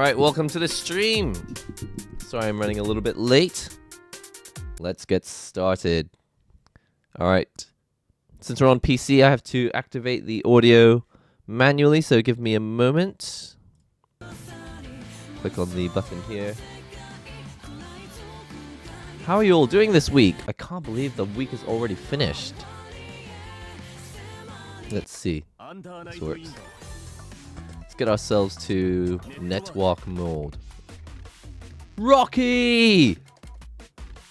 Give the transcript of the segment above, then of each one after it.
Alright, welcome to the stream. Sorry I'm running a little bit late. Let's get started. Alright. Since we're on PC, I have to activate the audio manually, so give me a moment. Click on the button here. How are you all doing this week? I can't believe the week is already finished. Let's see. This works. Let's get ourselves to network mode. Rocky!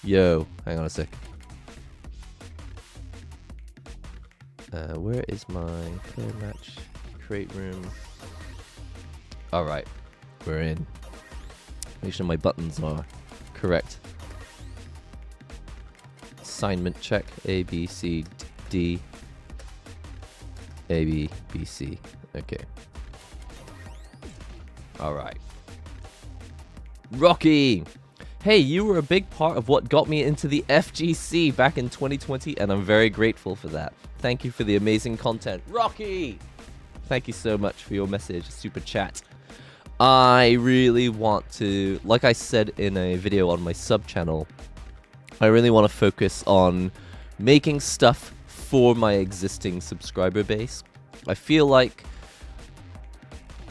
Yo, hang on a sec. Where is my player match create room? Alright, we're in. Make sure my buttons are correct. Assignment check. A, B, C, D. A, B, B, C. Okay. Alright. Rocky! Hey, you were a big part of what got me into the FGC back in 2020, and I'm very grateful for that. Thank you for the amazing content. Rocky! Thank you so much for your message, super chat. I really want to, like I said in a video on my sub channel, I really want to focus on making stuff for my existing subscriber base. I feel like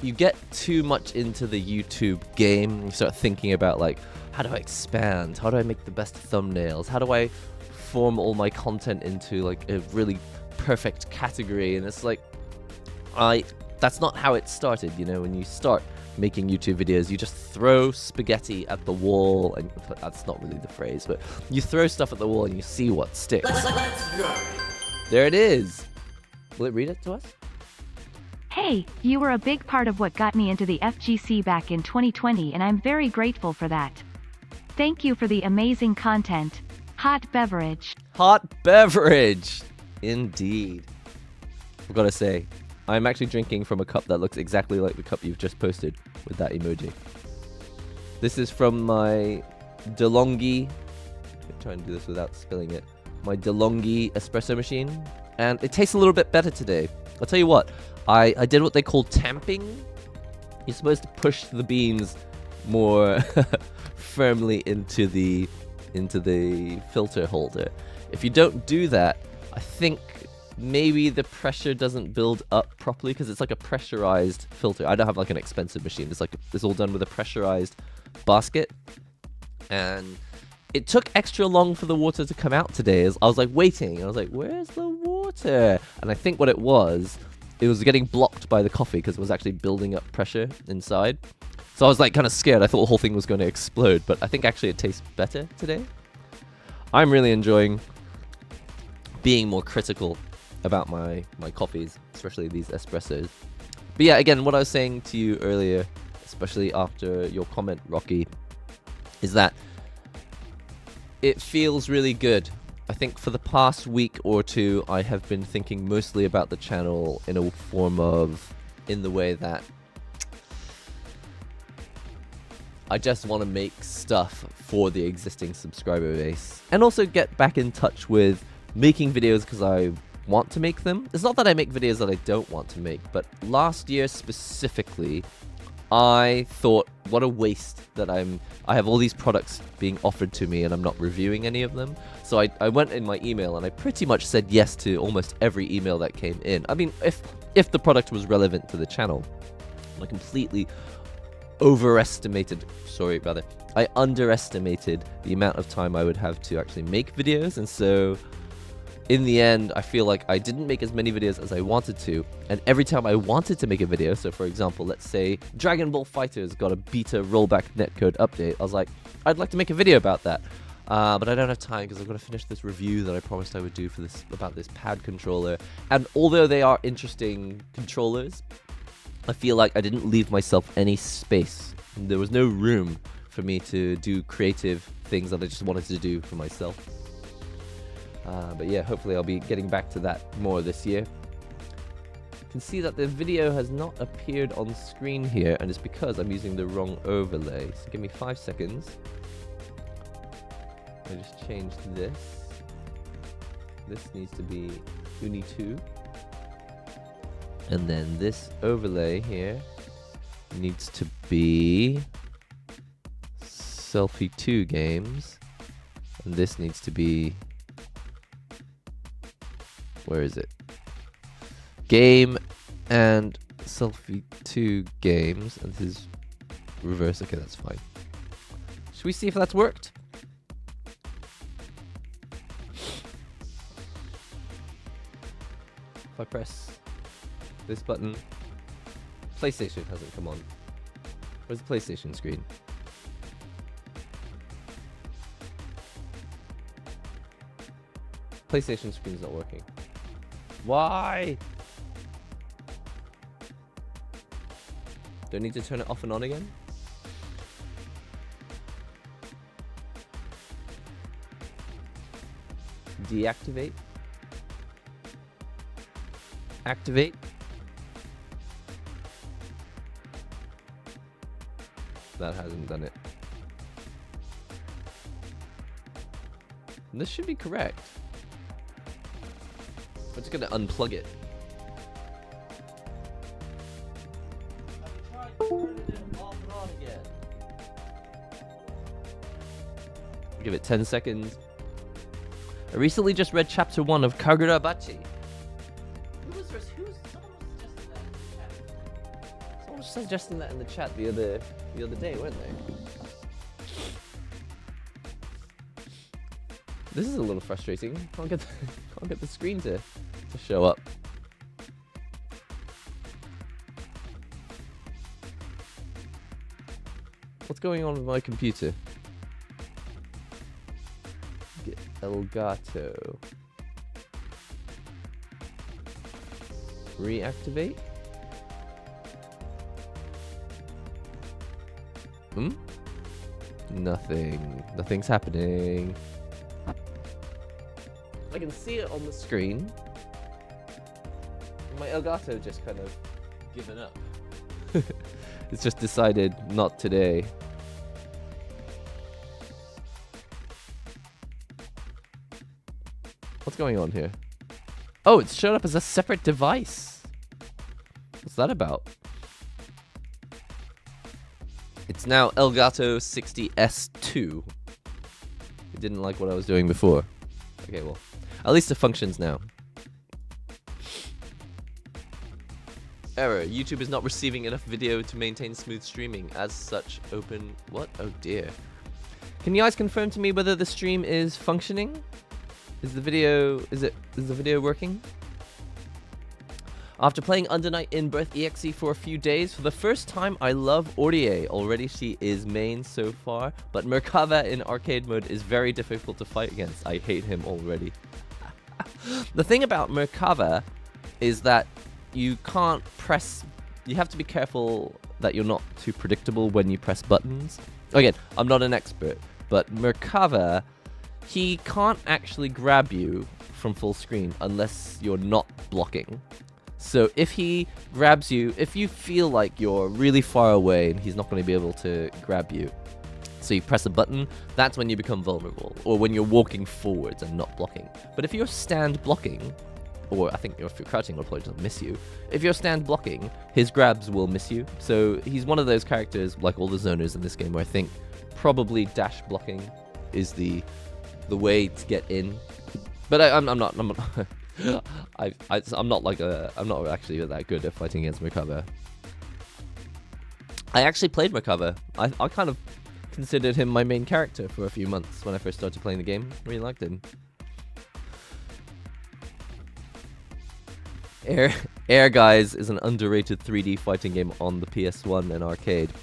you get too much into the YouTube game. You start thinking about like, how do I expand? How do I make the best thumbnails? How do I form all my content into like a really perfect category? And it's like, that's not how it started. You know, when you start making YouTube videos, you just throw spaghetti at the wall, and that's not really the phrase, but you throw stuff at the wall and you see what sticks. Let's go. There it is. Will it read it to us? Hey, you were a big part of what got me into the FGC back in 2020, and I'm very grateful for that. Thank you for the amazing content. Hot beverage. Hot beverage! Indeed. I've got to say, I'm actually drinking from a cup that looks exactly like the cup you've just posted with that emoji. This is from my DeLonghi. I'm trying to do this without spilling it. My DeLonghi espresso machine. And it tastes a little bit better today. I'll tell you what. I did what they call tamping. You're supposed to push the beans more firmly into the filter holder. If you don't do that, I think maybe the pressure doesn't build up properly, because it's like a pressurized filter. I don't have like an expensive machine. It's all done with a pressurized basket. And it took extra long for the water to come out today. I was like waiting. I was like, where's the water? And I think what it was getting blocked by the coffee because it was actually building up pressure inside. So I was like kind of scared. I thought the whole thing was going to explode, but I think actually it tastes better today. I'm really enjoying being more critical about my coffees, especially these espressos. But yeah, again, what I was saying to you earlier, especially after your comment, Rocky, is that it feels really good. I think for the past week or two, I have been thinking mostly about the channel in the way that I just want to make stuff for the existing subscriber base. And also get back in touch with making videos because I want to make them. It's not that I make videos that I don't want to make, but last year specifically, I thought, what a waste that I have all these products being offered to me and I'm not reviewing any of them. So I went in my email and I pretty much said yes to almost every email that came in. I mean, if the product was relevant to the channel. I completely underestimated the amount of time I would have to actually make videos. And so in the end, I feel like I didn't make as many videos as I wanted to. And every time I wanted to make a video, so for example, let's say Dragon Ball FighterZ got a beta rollback netcode update. I was like, I'd like to make a video about that. But I don't have time because I've got to finish this review that I promised I would do about this pad controller. And although they are interesting controllers, I feel like I didn't leave myself any space. There was no room for me to do creative things that I just wanted to do for myself. But yeah, hopefully I'll be getting back to that more this year. You can see that the video has not appeared on screen here, and it's because I'm using the wrong overlay. So give me 5 seconds. I just changed this. This needs to be Uni 2. And then this overlay here needs to be Selfie 2 games. And this needs to be... Where is it? Game and Selfie 2 games. And this is reverse. Okay, that's fine. Should we see if that's worked? If I press this button, PlayStation hasn't come on. Where's the PlayStation screen? PlayStation screen's not working. Why? Do I need to turn it off and on again? Deactivate. Activate. That hasn't done it. This should be correct. We're just gonna unplug it. Give it 10 seconds. I recently just read chapter 1 of Kagurabachi. Who was first? Someone was suggesting that in the chat the other day, weren't they? This is a little frustrating. Can't get the screen to show up. What's going on with my computer? Get Elgato. Reactivate? Nothing's happening. I can see it on the screen. My Elgato just kind of given up. It's just decided not today. What's going on here? Oh, it's showed up as a separate device. What's that about? It's now Elgato 60S2. It didn't like what I was doing before. Okay, well, at least it functions now. Error. YouTube is not receiving enough video to maintain smooth streaming. As such, open... What? Oh dear. Can you guys confirm to me whether the stream is functioning? Is the video working? After playing Undernight in Birth EXE for a few days, for the first time I love Orie. Already she is main so far, but Merkava in arcade mode is very difficult to fight against. I hate him already. The thing about Merkava is that you can't press... You have to be careful that you're not too predictable when you press buttons. Again, I'm not an expert, but Merkava, he can't actually grab you from full screen unless you're not blocking. So if he grabs you, if you feel like you're really far away and he's not going to be able to grab you, so you press a button, that's when you become vulnerable, or when you're walking forwards and not blocking. But if you're stand blocking, or I think if you're crouching, it'll probably just miss you. If you're stand blocking, his grabs will miss you. So he's one of those characters, like all the zoners in this game, where I think probably dash blocking is the way to get in. But I'm not actually that good at fighting against Merkava. I actually played Merkava. I kind of considered him my main character for a few months when I first started playing the game. Really liked him. Air Guys is an underrated 3D fighting game on the PS1 and arcade.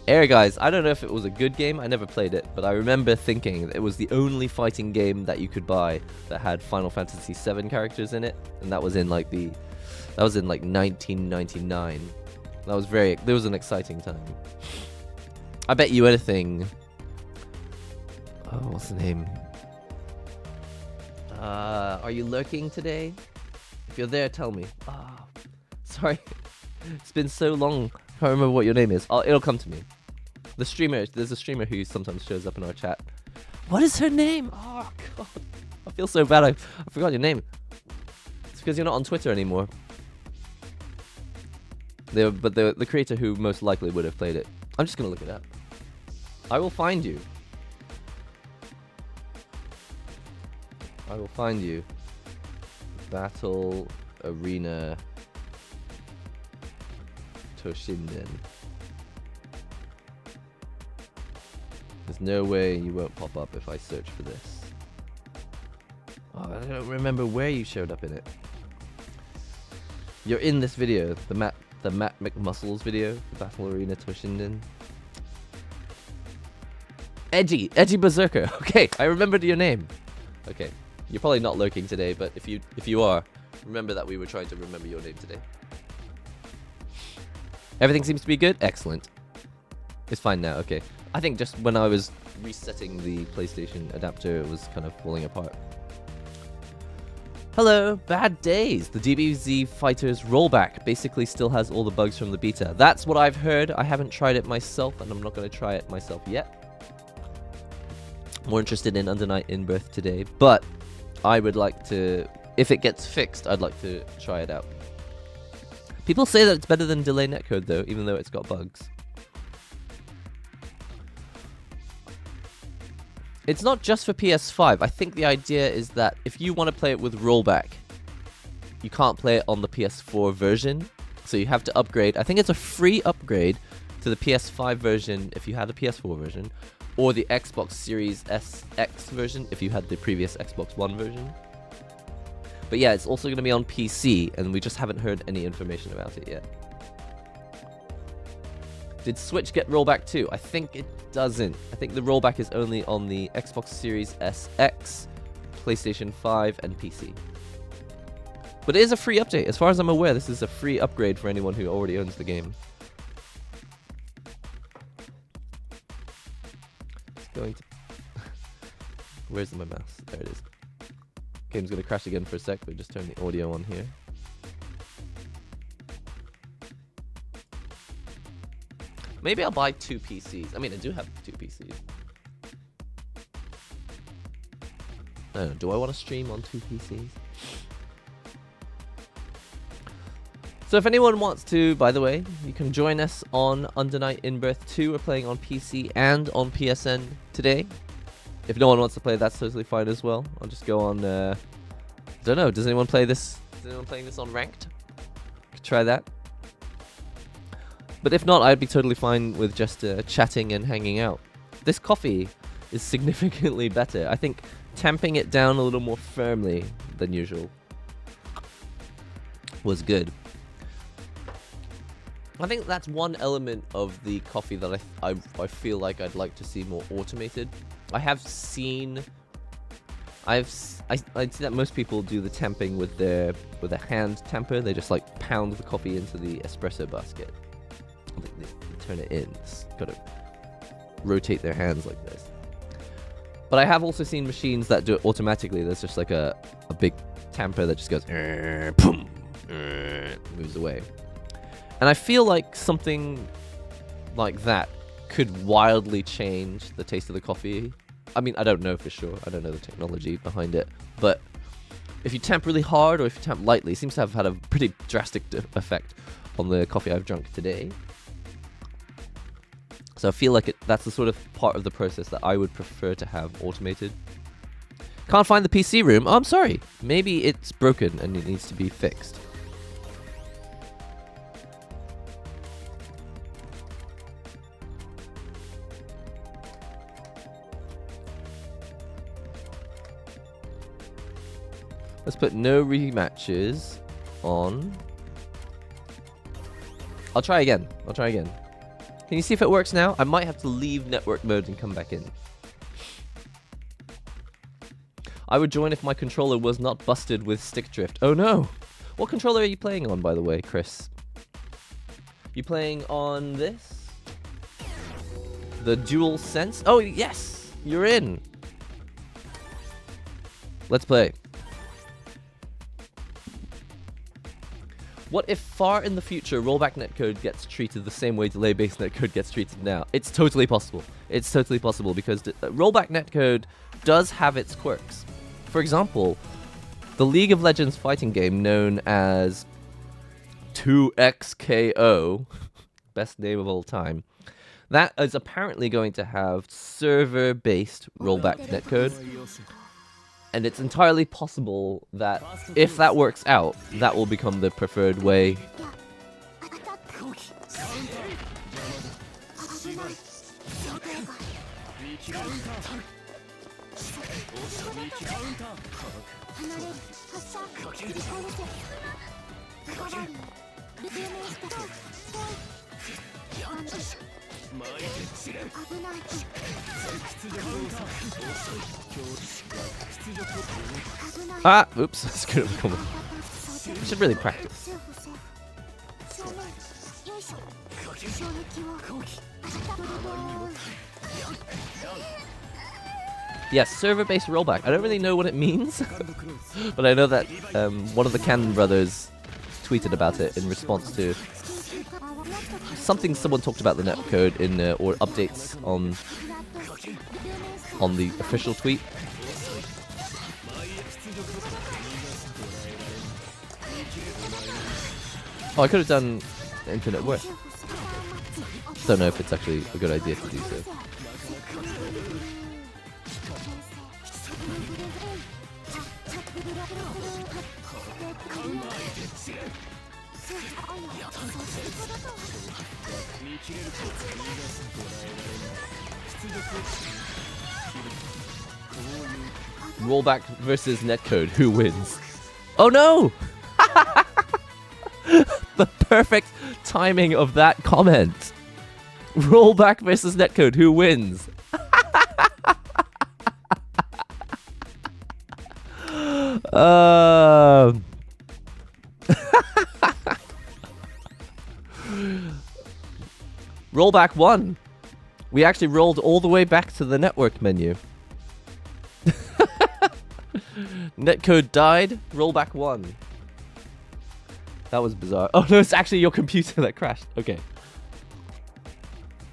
Air Guys, I don't know if it was a good game, I never played it, but I remember thinking that it was the only fighting game that you could buy that had Final Fantasy VII characters in it, and that was in like 1999. There was an exciting time. I bet you anything. Oh, what's the name? Are you lurking today? If you're there, tell me. Oh, sorry. It's been so long. I can't remember what your name is. It'll come to me. There's a streamer who sometimes shows up in our chat. What is her name? Oh, God. I feel so bad. I forgot your name. It's because you're not on Twitter anymore. But the creator who most likely would have played it. I'm just gonna look it up. I will find you. I will find you. Battle Arena Toshinden. There's no way you won't pop up if I search for this. Oh, I don't remember where you showed up in it. You're in this video, the Matt McMuscles video, the Battle Arena Toshinden. Edgy Berserker. Okay, I remembered your name. Okay, you're probably not lurking today, but if you are, remember that we were trying to remember your name today. Everything seems to be good. Excellent. It's fine now. Okay, I think just when I was resetting the PlayStation adapter, it was kind of falling apart. Hello, bad days. The DBZ Fighters Rollback basically still has all the bugs from the beta. That's what I've heard. I haven't tried it myself, and I'm not going to try it myself yet. More interested in Undernight in Birth today, but I would like to, if it gets fixed, I'd like to try it out. People say that it's better than delay netcode though, even though it's got bugs. It's not just for PS5. I think the idea is that if you want to play it with rollback, you can't play it on the PS4 version, so you have to upgrade. I think it's a free upgrade to the PS5 version if you had the PS4 version, or the Xbox Series SX version if you had the previous Xbox One version. But yeah, it's also going to be on PC, and we just haven't heard any information about it yet. Did Switch get rollback too? I think it doesn't. I think the rollback is only on the Xbox Series SX, PlayStation 5, and PC. But it is a free update. As far as I'm aware, this is a free upgrade for anyone who already owns the game. It's going to... Where's my mouse? There it is. Game's going to crash again for a sec, but just turn the audio on here. Maybe I'll buy 2 PCs. I mean, I do have 2 PCs. I don't know, do I want to stream on 2 PCs? So if anyone wants to, by the way, you can join us on Undernight in Birth 2. We're playing on PC and on PSN today. If no one wants to play, that's totally fine as well. I'll just go on, I don't know, does anyone play this? Is anyone playing this on ranked? Could try that. But if not, I'd be totally fine with just chatting and hanging out. This coffee is significantly better. I think tamping it down a little more firmly than usual was good. I think that's one element of the coffee that I feel like I'd like to see more automated. I'd see that most people do the tamping with a hand tamper. They just like pound the coffee into the espresso basket. They turn it in. It's got to rotate their hands like this. But I have also seen machines that do it automatically. There's just like a big tamper that just goes boom, moves away. And I feel like something like that could wildly change the taste of the coffee. I mean, I don't know for sure. I don't know the technology behind it. But if you tamp really hard or if you tamp lightly, it seems to have had a pretty drastic effect on the coffee I've drunk today. So I feel like that's the sort of part of the process that I would prefer to have automated. Can't find the PC room. Oh, I'm sorry. Maybe it's broken and it needs to be fixed. Let's put no rematches on. I'll try again. Can you see if it works now? I might have to leave network mode and come back in. I would join if my controller was not busted with stick drift. Oh no! What controller are you playing on, by the way, Chris? You playing on this? The Dual Sense? Oh yes! You're in! Let's play. What if far in the future rollback netcode gets treated the same way delay-based netcode gets treated now? It's totally possible. It's totally possible because rollback netcode does have its quirks. For example, the League of Legends fighting game known as 2XKO, best name of all time. That is apparently going to have server-based rollback netcode. And it's entirely possible that if that works out, that will become the preferred way. Ah, oops, that's good. I should really practice. Yes, server-based rollback. I don't really know what it means, but I know that one of the Cannon brothers tweeted about it in response to something someone talked about the netcode in or updates on the official tweet. Oh, I could have done infinite worth. Don't know if it's actually a good idea to do so. Rollback versus netcode. Who wins? Oh no! The perfect timing of that comment. Rollback versus netcode. Who wins? Rollback won. We actually rolled all the way back to the network menu. Netcode died. Rollback won. That was bizarre. Oh no, it's actually your computer that crashed. Okay.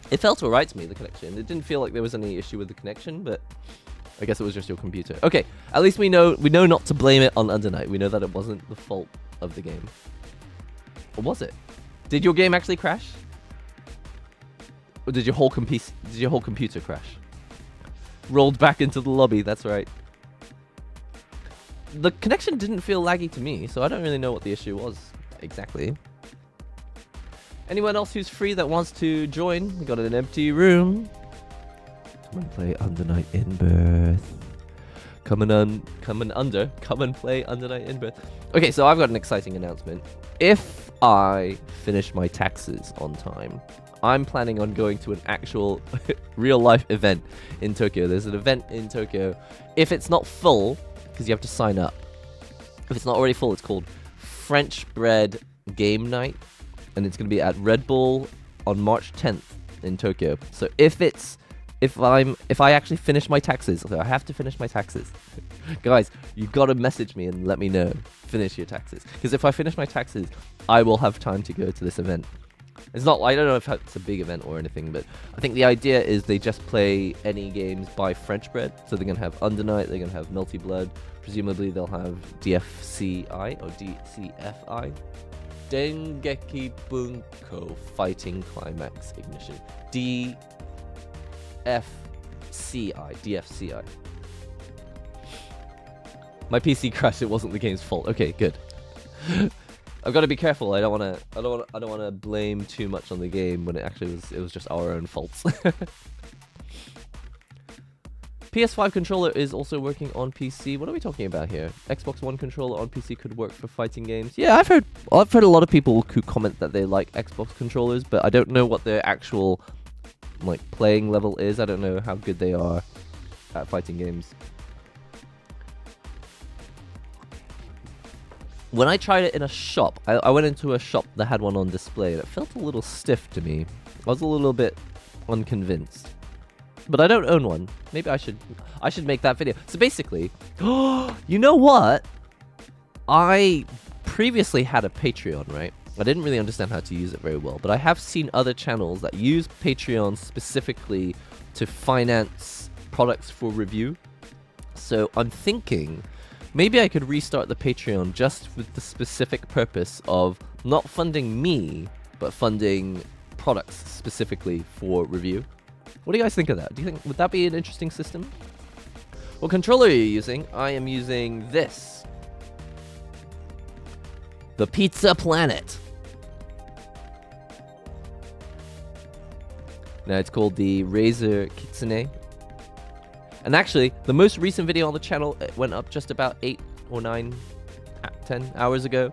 It felt alright to me, the connection. It didn't feel like there was any issue with the connection, but I guess it was just your computer. Okay, at least we know not to blame it on Undernight. We know that it wasn't the fault of the game. Or was it? Did your game actually crash? Or did your whole computer crash? Rolled back into the lobby, that's right. The connection didn't feel laggy to me, so I don't really know what the issue was exactly. Anyone else who's free that wants to join? We got an empty room. Come and play Undernight in Birth. Come and play Undernight in Birth. Okay, so I've got an exciting announcement. If I finish my taxes on time, I'm planning on going to an actual real-life event in Tokyo. There's an event in Tokyo. If it's not full, because you have to sign up. If it's not already full, it's called French Bread Game Night. And it's going to be at Red Bull on March 10th in Tokyo. So if I actually finish my taxes, so I have to finish my taxes. Guys, you've got to message me and let me know. Finish your taxes. Because if I finish my taxes, I will have time to go to this event. It's not, I don't know if it's a big event or anything, but I think the idea is they just play any games by French Bread. So they're going to have Undernight, they're going to have Melty Blood. Presumably they'll have DFCI or DCFI. Dengeki Bunko Fighting Climax Ignition. DFCI. My PC crashed. It wasn't the game's fault. Okay, good. I've got to be careful. I don't want to blame too much on the game when it was just our own faults. PS5 controller is also working on PC. What are we talking about here? Xbox One controller on PC could work for fighting games. Yeah, I've heard a lot of people who comment that they like Xbox controllers, but I don't know what their actual playing level is. I don't know how good they are at fighting games. When I tried it in a shop, I went into a shop that had one on display, and it felt a little stiff to me. I was a little bit unconvinced. But I don't own one. Maybe I should make that video. So basically, you know what? I previously had a Patreon, right? I didn't really understand how to use it very well, but I have seen other channels that use Patreon specifically to finance products for review. So I'm thinking maybe I could restart the Patreon just with the specific purpose of Not funding me, but funding products specifically for review. What do you guys think of that? Do you think, would that be an interesting system? What controller are you using? I am using this. The Pizza Planet. Now it's called the Razer Kitsune. And actually, the most recent video on the channel, it went up just about 8 or 9, 10 hours ago.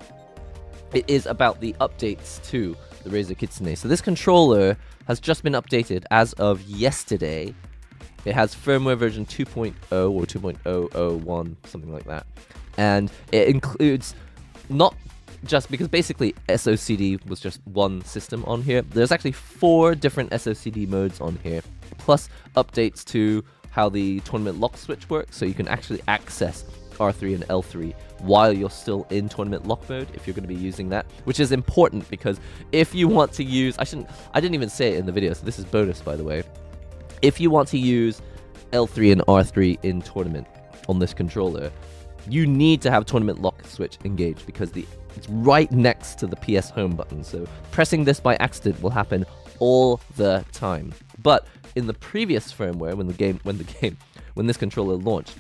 It is about the updates to the Razer Kitsune. So this controller has just been updated as of yesterday. It has firmware version 2.0 or 2.001, something like that. And it includes not just because basically SOCD was just one system on here. There's actually 4 different SOCD modes on here, plus updates to how the tournament lock switch works, so you can actually access R3 and L3 while you're still in tournament lock mode if you're going to be using that, which is important because if you want to use, I didn't even say it in the video, so this is bonus by the way. If you want to use L3 and R3 in tournament on this controller, you need to have tournament lock switch engaged because it's right next to the PS home button. So pressing this by accident will happen all the time. But in the previous firmware, when this controller launched,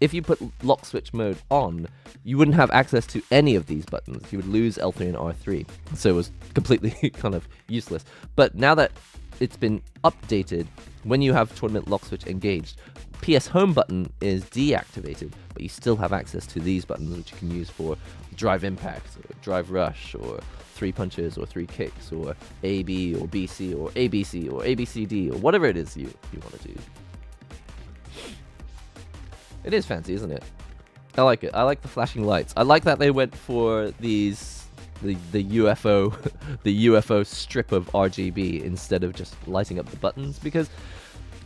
if you put lock switch mode on, you wouldn't have access to any of these buttons. You would lose L3 and R3. So it was completely kind of useless. But now that it's been updated, when you have tournament lock switch engaged, PS home button is deactivated, but you still have access to these buttons, which you can use for drive impact, or drive rush, or 3 punches, or 3 kicks, or AB, or BC, or ABC, or ABCD, or whatever it is you want to do. It is fancy, isn't it? I like it. I like the flashing lights. I like that they went for the UFO, the UFO strip of RGB instead of just lighting up the buttons, because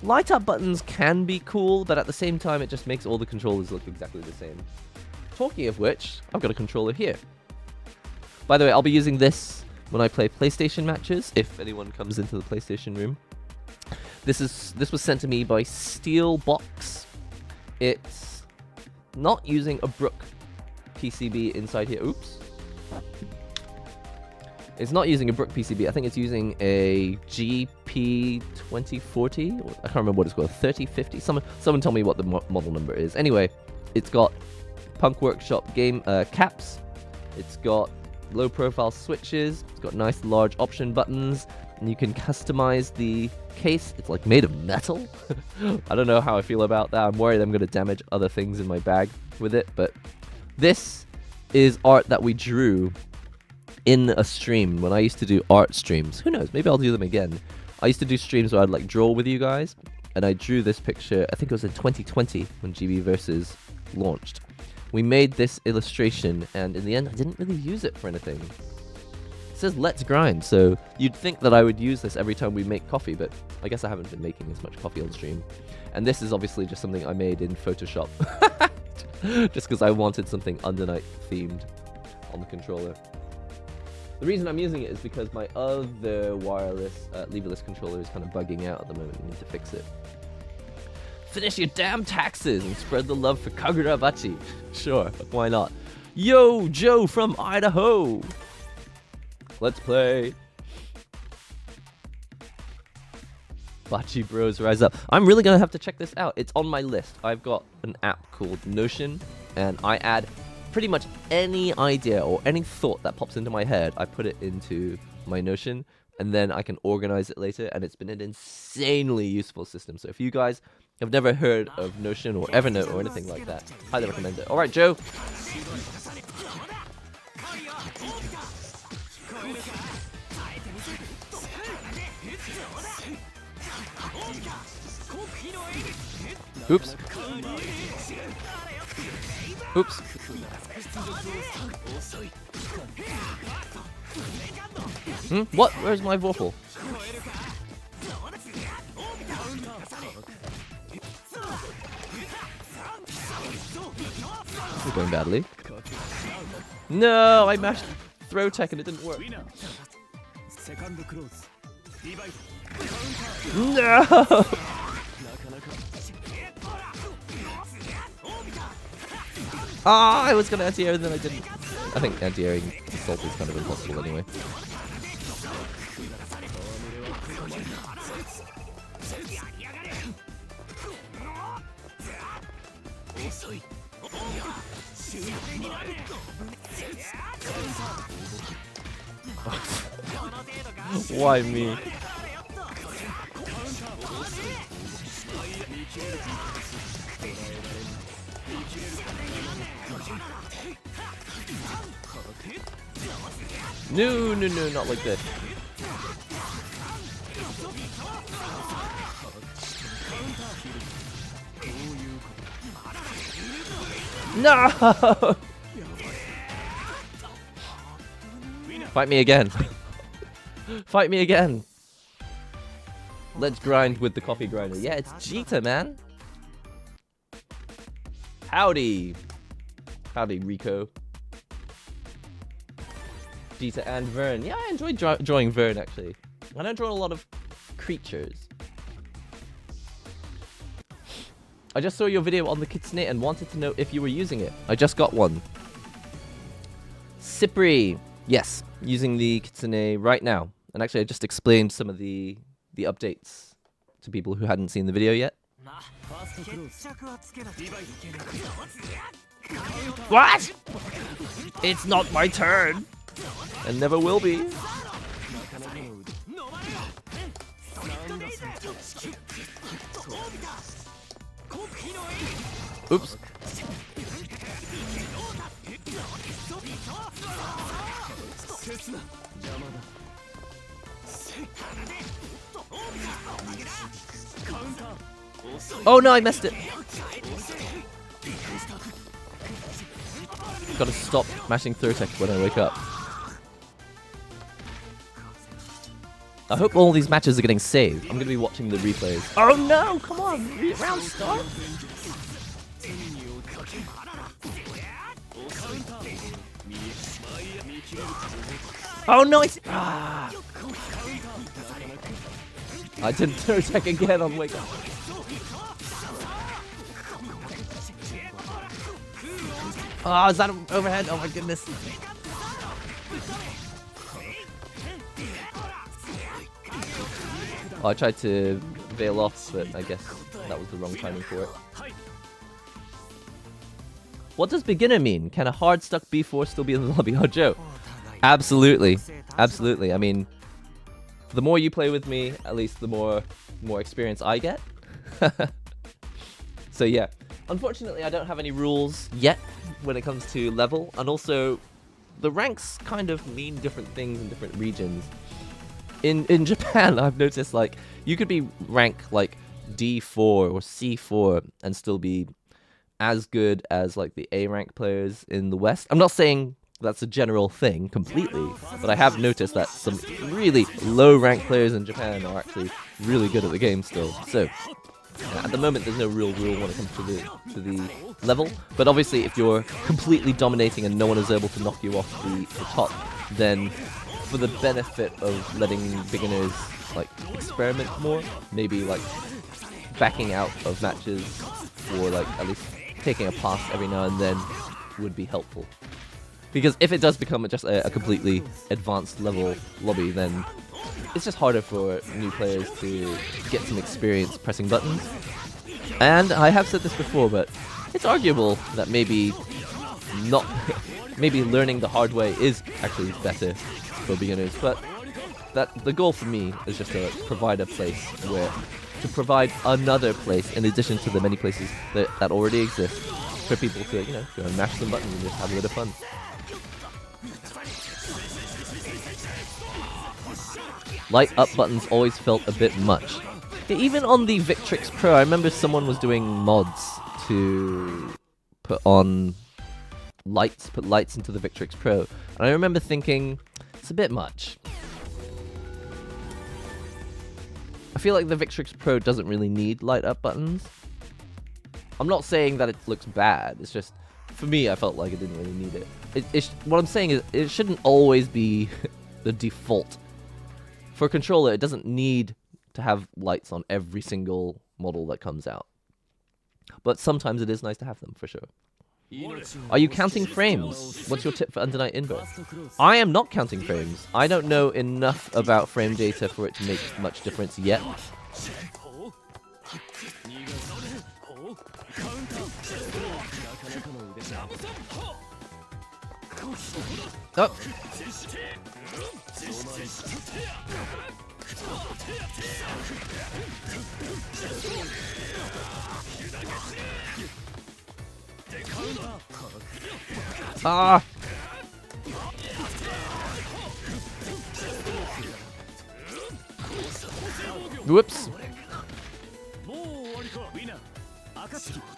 light up buttons can be cool, but at the same time it just makes all the controllers look exactly the same. Talking of which, I've got a controller here. By the way, I'll be using this when I play PlayStation matches, if anyone comes into the PlayStation room. This was sent to me by Steelbox. It's not using a Brook PCB inside here. Oops. It's not using a Brook PCB. I think it's using a GP2040. I can't remember what it's called. 3050. Someone tell me what the model number is. Anyway, it's got Punk Workshop game caps. It's got low profile switches. It's got nice large option buttons. And you can customize the case. It's like made of metal. I don't know how I feel about that. I'm worried I'm going to damage other things in my bag with it. But this is art that we drew in a stream when I used to do art streams. Who knows? Maybe I'll do them again. I used to do streams where I'd like draw with you guys. And I drew this picture, I think it was in 2020 when GB Versus launched. We made this illustration and in the end I didn't really use it for anything. It says let's grind, so you'd think that I would use this every time we make coffee, but I guess I haven't been making as much coffee on stream. And this is obviously just something I made in Photoshop. Just because I wanted something Undernight themed on the controller. The reason I'm using it is because my other wireless leverless controller is kind of bugging out at the moment. I need to fix it. Finish your damn taxes and spread the love for Kagurabachi. Sure, why not? Yo, Joe from Idaho. Let's play. Bachi Bros Rise Up. I'm really going to have to check this out. It's on my list. I've got an app called Notion, and I add pretty much any idea or any thought that pops into my head. I put it into my Notion, and then I can organize it later, and it's been an insanely useful system. So if you guys have never heard of Notion or Evernote or anything like that, highly recommend it. All right, Joe. Oops. Oops. What? Where's my waffle? This is going badly. No, I mashed throw tech and it didn't work. No! Ah, I was gonna anti-air and then I didn't. I think anti-airing assault is kind of impossible anyway. Why me? No, no, no, not like that. No! Fight me again. Fight me again. Let's grind with the coffee grinder. Yeah, it's Jita, man. Howdy. Howdy, Rico. Jita and Vern. Yeah, I enjoyed drawing Vern, actually. I don't draw a lot of creatures. I just saw your video on the kitsune and wanted to know if you were using it. I just got one. Cypri. Yes, using the kitsune right now. And actually, I just explained some of the updates to people who hadn't seen the video yet. What? It's not my turn. And never will be. Oops. Oh no, I messed it. Gotta stop mashing throw tech when I wake up. I hope all these matches are getting saved. I'm gonna be watching the replays. Oh no, come on, round start. Oh no, it's I didn't throw tech again on wake up. Oh, is that overhead? Oh my goodness. Oh, I tried to veil off, but I guess that was the wrong timing for it. What does beginner mean? Can a hard stuck B4 still be in the lobby? Oh, Joe. Absolutely. Absolutely. I mean, the more you play with me, at least the more experience I get. So yeah. Unfortunately, I don't have any rules yet when it comes to level, and also the ranks kind of mean different things in different regions. In Japan, I've noticed like you could be rank like D4 or C4 and still be as good as like the A rank players in the West. I'm not saying that's a general thing completely, but I have noticed that some really low rank players in Japan are actually really good at the game still. So at the moment, there's no real rule when it comes to the level, but obviously if you're completely dominating and no one is able to knock you off the top, then for the benefit of letting beginners like experiment more, maybe like backing out of matches or like at least taking a pass every now and then would be helpful. Because if it does become just a completely advanced level lobby, then it's just harder for new players to get some experience pressing buttons. And I have said this before, but it's arguable that maybe learning the hard way is actually better for beginners. But that the goal for me is just to provide a place to provide another place in addition to the many places that already exist for people to, you know, go and mash some buttons and just have a bit of fun. Light up buttons always felt a bit much. Yeah, even on the Victrix Pro, I remember someone was doing mods to put lights into the Victrix Pro. And I remember thinking, it's a bit much. I feel like the Victrix Pro doesn't really need light up buttons. I'm not saying that it looks bad, it's just, for me, I felt like it didn't really need it. What I'm saying is, it shouldn't always be the default. For a controller, it doesn't need to have lights on every single model that comes out. But sometimes it is nice to have them, for sure. Are you counting frames? What's your tip for Undernight Invo? I am not counting frames. I don't know enough about frame data for it to make much difference yet. Oh. Ah! Whoops.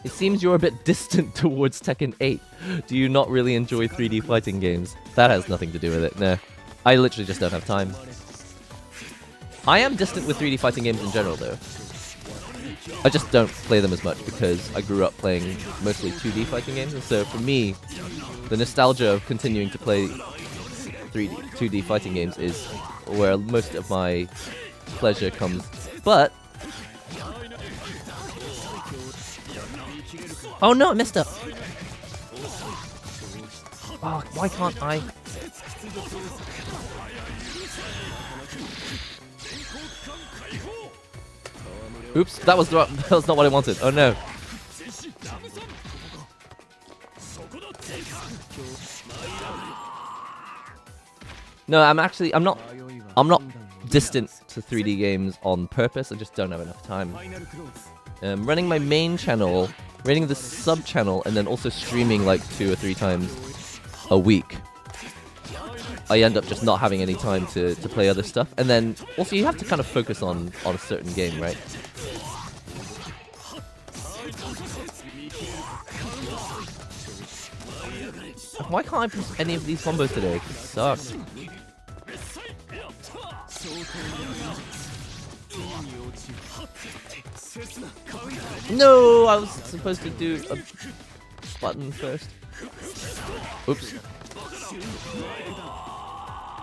It seems you're a bit distant towards Tekken 8. Do you not really enjoy 3D fighting games? That has nothing to do with it, no. I literally just don't have time. I am distant with 3D fighting games in general, though. I just don't play them as much because I grew up playing mostly 2D fighting games, and so for me, the nostalgia of continuing to play 2D fighting games is where most of my pleasure comes. But... oh no, I messed up! Oh, why can't I... oops, that was not what I wanted. Oh no. No, I'm not distant to 3D games on purpose. I just don't have enough time. Running my main channel, running the sub channel, and then also streaming like 2 or 3 times a week. I end up just not having any time to play other stuff. And then also you have to kind of focus on a certain game, right? Why can't I press any of these combos today? It sucks. No, I was supposed to do a button first. Oops.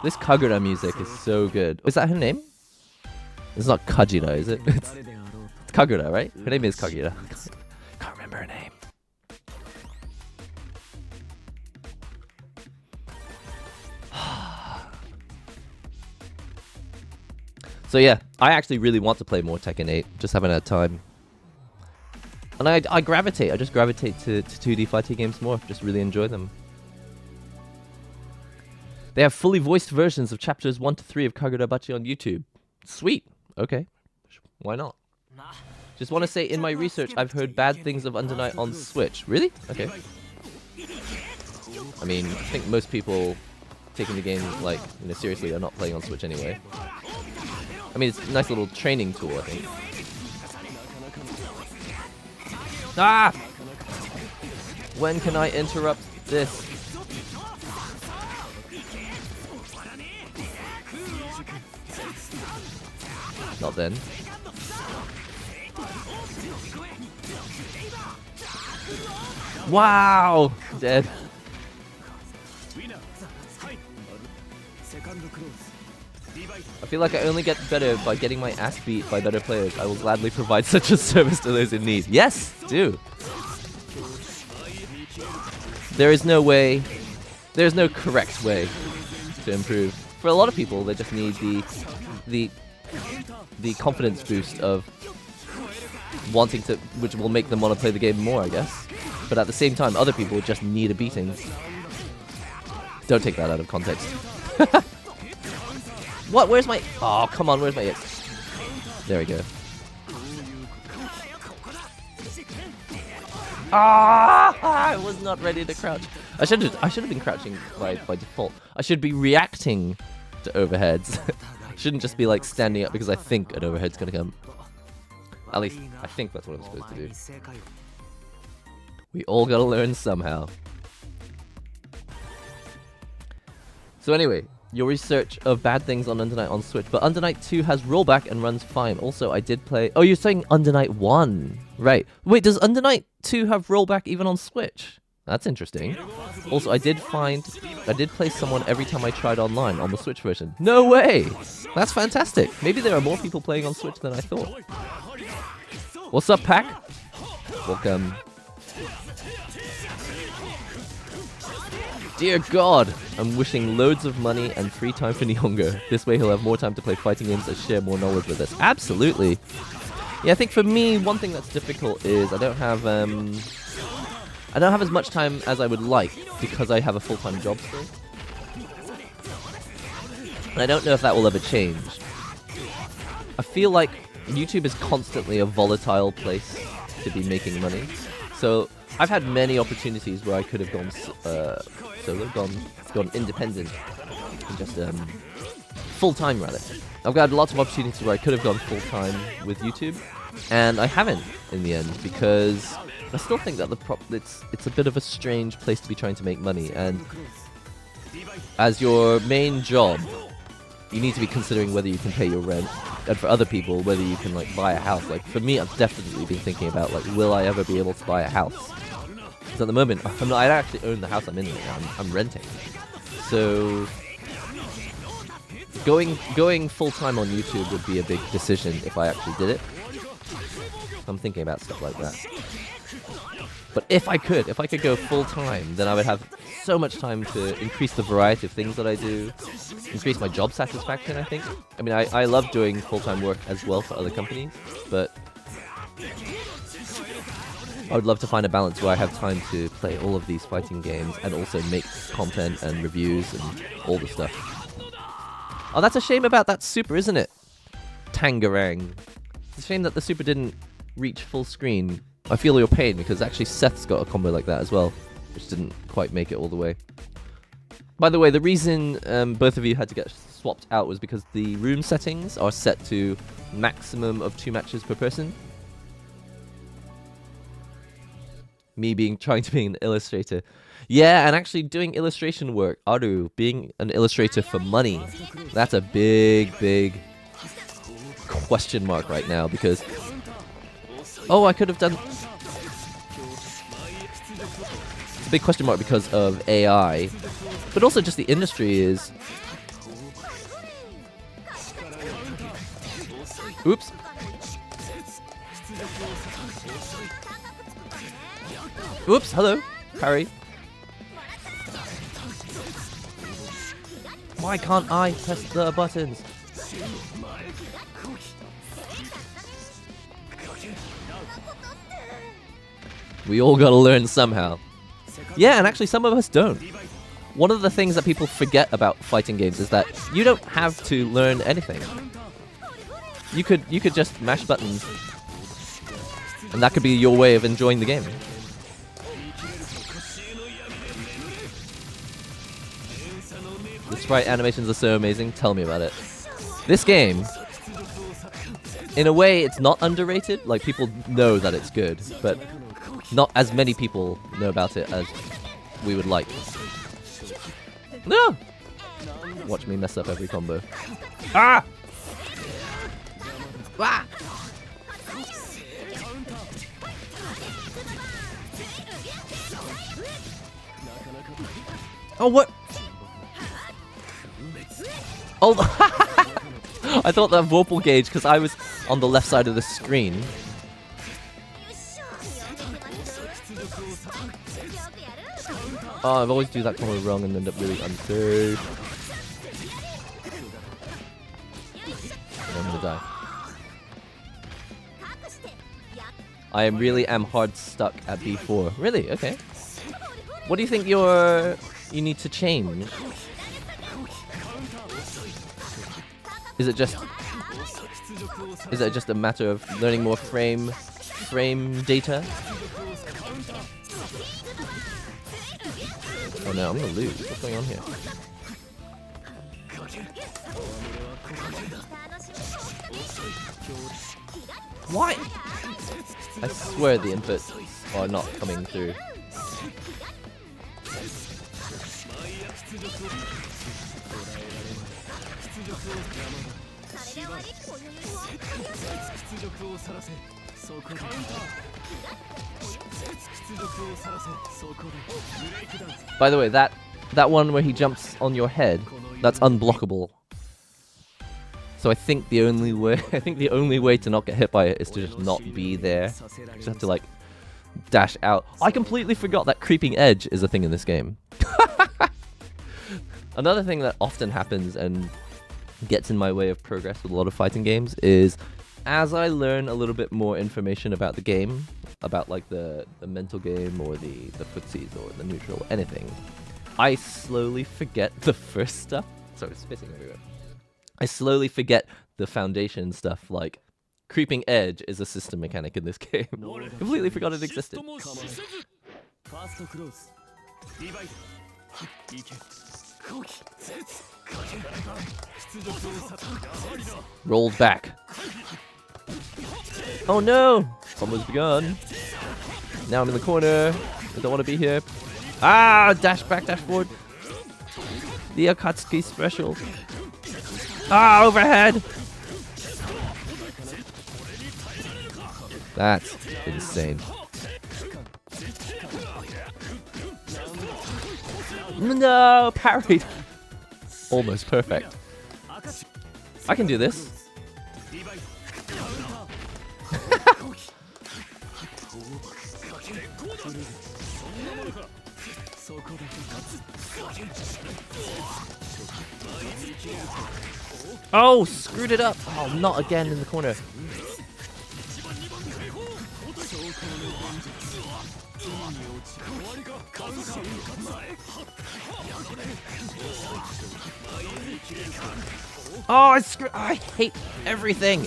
This Kagura music is so good. Is that her name? It's not Kajira, is it? It's Kagura, right? Her name is Kagura. Can't remember her name. So yeah, I actually really want to play more Tekken 8. Just haven't had time. And I just gravitate to 2D fighting games more. Just really enjoy them. They have fully voiced versions of chapters 1 to 3 of Kagurabachi on YouTube. Sweet. Okay. Why not? Just want to say, in my research, I've heard bad things of Undernight on Switch. Really? Okay. I mean, I think most people taking the game, like, seriously are not playing on Switch anyway. I mean, it's a nice little training tool, I think. Ah! When can I interrupt this? Not then. Wow! Dead. I feel like I only get better by getting my ass beat by better players. I will gladly provide such a service to those in need. Yes, do. There is no way, there's no correct way to improve. For a lot of people, they just need the confidence boost of wanting to, which will make them want to play the game more, I guess. But at the same time, other people just need a beating. Don't take that out of context. What? Where's my... oh, come on, where's my... there we go. Ah! I was not ready to crouch. I should have been crouching by default. I should be reacting to overheads. Shouldn't just be like standing up because I think an overhead's gonna come. At least, I think that's what I'm supposed to do. We all gotta learn somehow. So anyway, your research of bad things on Undernight on Switch. But Undernight 2 has rollback and runs fine. Also, I did play... oh, you're saying Undernight 1. Right. Wait, does Undernight 2 have rollback even on Switch? That's interesting. Also, I did play someone every time I tried online on the Switch version. No way! That's fantastic. Maybe there are more people playing on Switch than I thought. What's up, Pack? Welcome. Dear God, I'm wishing loads of money and free time for Nihongo. This way he'll have more time to play fighting games and share more knowledge with us. Absolutely. Yeah, I think for me, one thing that's difficult is I don't have as much time as I would like because I have a full-time job still. And I don't know if that will ever change. I feel like YouTube is constantly a volatile place to be making money. So I've had many opportunities where I could have gone solo, gone independent, and just full-time rather. I've got lots of opportunities where I could have gone full-time with YouTube, and I haven't in the end because I still think that it's a bit of a strange place to be trying to make money, and as your main job, you need to be considering whether you can pay your rent, and for other people, whether you can like buy a house. Like for me, I've definitely been thinking about like, will I ever be able to buy a house? Because at the moment, I actually own the house I'm in right now. I'm renting. So going full time on YouTube would be a big decision if I actually did it. I'm thinking about stuff like that. But if I could go full time, then I would have so much time to increase the variety of things that I do, increase my job satisfaction, I think. I mean, I love doing full-time work as well for other companies, but I would love to find a balance where I have time to play all of these fighting games and also make content and reviews and all the stuff. Oh, that's a shame about that super, isn't it? Tangerang. It's a shame that the super didn't reach full screen. I feel your pain because actually Seth's got a combo like that as well, which didn't quite make it all the way. By the way, the reason both of you had to get swapped out was because the room settings are set to maximum of 2 matches per person. Me trying to be an illustrator. Yeah, and actually doing illustration work, Aru, being an illustrator for money, that's a big question mark right now because... Oh, I could have done... It's a big question mark because of AI, but also just the industry is... Oops. Oops, hello, Harry. Why can't I press the buttons? We all gotta learn somehow. Yeah, and actually some of us don't. One of the things that people forget about fighting games is that you don't have to learn anything. You could just mash buttons, and that could be your way of enjoying the game. The sprite animations are so amazing, tell me about it. This game, in a way, it's not underrated. Like, people know that it's good, but not as many people know about it as we would like. No! Watch me mess up every combo. Ah! Ah! Oh, what? Oh, I thought that Vorpal gauge because I was on the left side of the screen. Oh, I've always do that combo wrong and end up really unsafe. I'm gonna die. I really am hard stuck at B4. Really? Okay. What do you think you need to change? Is it just a matter of learning more frame data? Oh no, I'm gonna lose. What's going on here? Why? I swear the inputs are not coming through. By the way, that one where he jumps on your head, that's unblockable. So I think the only way to not get hit by it is to just not be there. You just have to like dash out. I completely forgot that creeping edge is a thing in this game. Another thing that often happens and gets in my way of progress with a lot of fighting games is as I learn a little bit more information about the game, about like the mental game or the footsies or the neutral, anything, I slowly forget the first stuff. Sorry, spitting everywhere. I slowly forget the foundation stuff, like creeping edge is a system mechanic in this game. Completely forgot it existed. Rolled back. Oh no! Almost begun. Now I'm in the corner. I don't want to be here. Ah! Dash back, dash forward. The Akatsuki special. Ah! Overhead! That's insane. No! Parried! Almost perfect. I can do this. Oh, screwed it up. Oh, not again in the corner. Oh, I hate everything.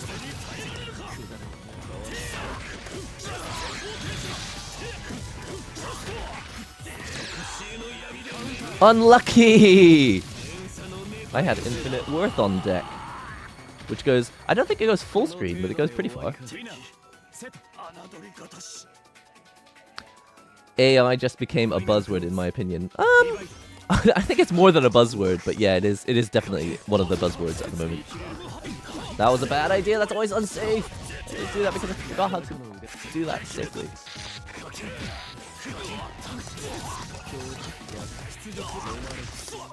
Unlucky. I had infinite worth on deck, which goes, I don't think it goes full screen, but it goes pretty far. AI just became a buzzword in my opinion. I think it's more than a buzzword, but yeah, it is definitely one of the buzzwords at the moment. That was a bad idea, that's always unsafe. I didn't do that because I forgot how to do that safely.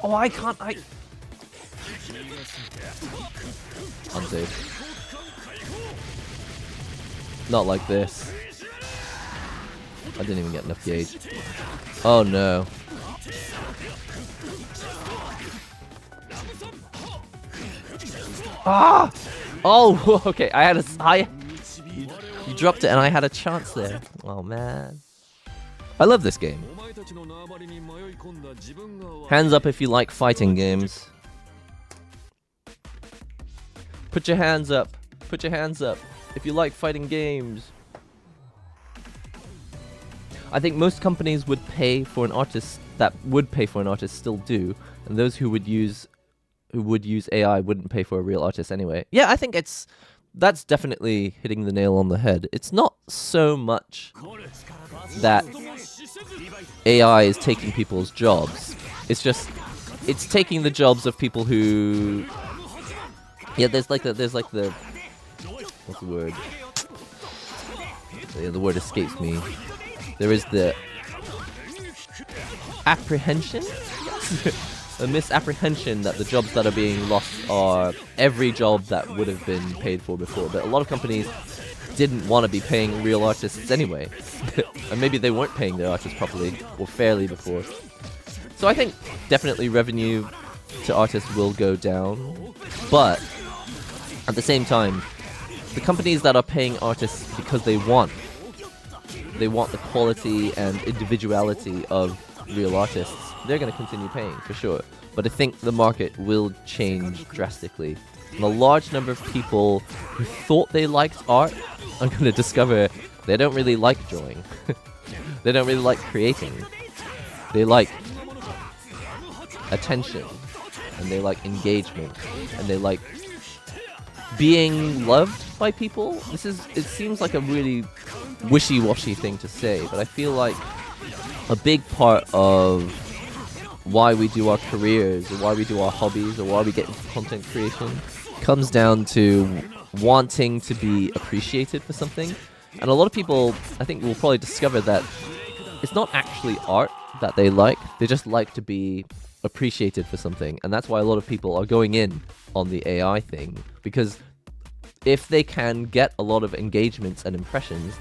Oh, I can't, unsafe. Not like this. I didn't even get enough gauge. Oh no. Ah! Oh, okay. You dropped it and I had a chance there. Oh man. I love this game. Hands up if you like fighting games. Put your hands up. Put your hands up if you like fighting games. I think most companies would pay for an artist that would pay for an artist still do, and those who would use AI wouldn't pay for a real artist anyway. Yeah, I think that's definitely hitting the nail on the head. It's not so much that AI is taking people's jobs. It's just it's taking the jobs of people who there's like the what's the word? Yeah, the word escapes me. There is the apprehension, a misapprehension that the jobs that are being lost are every job that would have been paid for before. But a lot of companies didn't want to be paying real artists anyway. And maybe they weren't paying their artists properly or fairly before. So I think definitely revenue to artists will go down. But at the same time, the companies that are paying artists because they want the quality and individuality of real artists, they're going to continue paying for sure. But I think the market will change drastically. And a large number of people who thought they liked art are going to discover they don't really like drawing. They don't really like creating. They like attention, and they like engagement, and they like being loved by people. It seems like a really wishy-washy thing to say, but I feel like a big part of why we do our careers, or why we do our hobbies, or why we get into content creation comes down to wanting to be appreciated for something. And a lot of people, I think, will probably discover that it's not actually art that they like. They just like to be appreciated for something. And that's why a lot of people are going in on the AI thing, because if they can get a lot of engagements and impressions,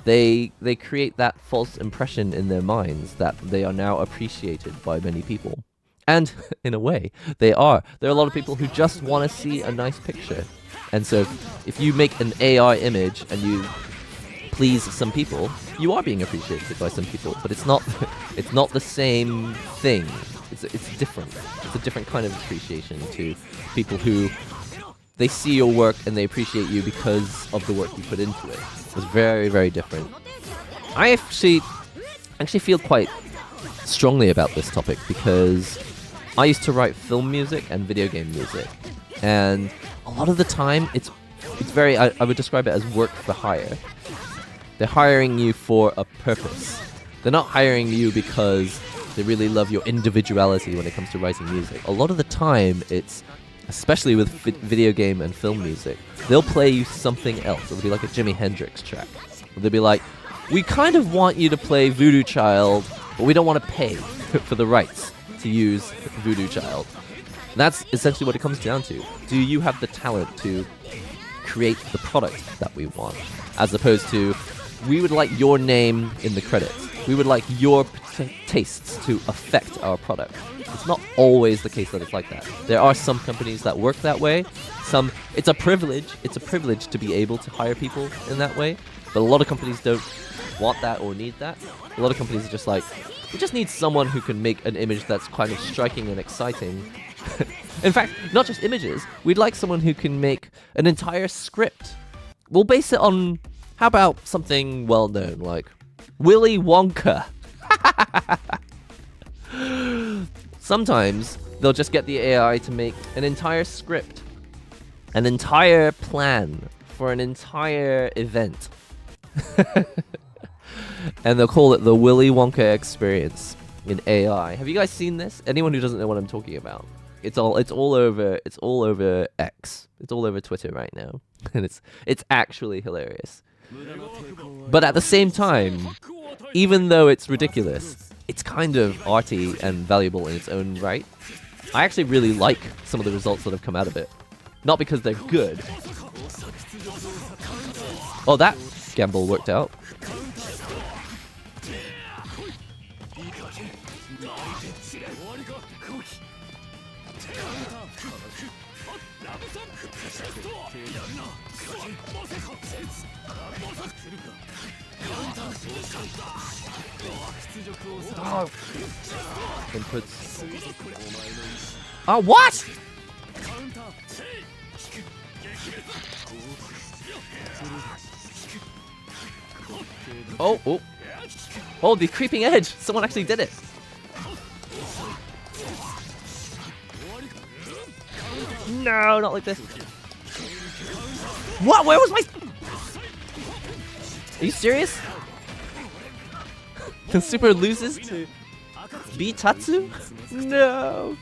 they create that false impression in their minds that they are now appreciated by many people. And in a way, they are. There are a lot of people who just want to see a nice picture. And so if you make an AI image and you please some people, you are being appreciated by some people, but it's not it's not the same thing. It's different. It's a different kind of appreciation to people who they see your work and they appreciate you because of the work you put into it. It's very, very different. I actually feel quite strongly about this topic because I used to write film music and video game music, and a lot of the time it's very, I would describe it as work for hire. They're hiring you for a purpose. They're not hiring you because they really love your individuality when it comes to writing music. A lot of the time, it's, especially with video game and film music, they'll play you something else. It'll be like a Jimi Hendrix track. Or they'll be like, we kind of want you to play Voodoo Child, but we don't want to pay for the rights to use Voodoo Child. And that's essentially what it comes down to. Do you have the talent to create the product that we want? As opposed to, we would like your name in the credits. We would like your tastes to affect our product. It's not always the case that it's like that. There are some companies that work that way. It's a privilege. It's a privilege to be able to hire people in that way. But a lot of companies don't want that or need that. A lot of companies are just like, we just need someone who can make an image that's kind of striking and exciting. In fact, not just images. We'd like someone who can make an entire script. We'll base it on, how about something well-known, like Willy Wonka? Sometimes they'll just get the AI to make an entire script, an entire plan for an entire event. And they'll call it the Willy Wonka experience in AI. Have you guys seen this? Anyone who doesn't know what I'm talking about? It's all over X. It's all over Twitter right now. And it's actually hilarious. But at the same time, even though it's ridiculous, it's kind of arty and valuable in its own right. I actually really like some of the results that have come out of it. Not because they're good. Oh, that gamble worked out. Oh. Inputs. Oh, what? Oh, oh. Oh, the creeping edge. Someone actually did it. No, not like this. What? Where was my... Are you serious? The super loses to Bitatsu? No.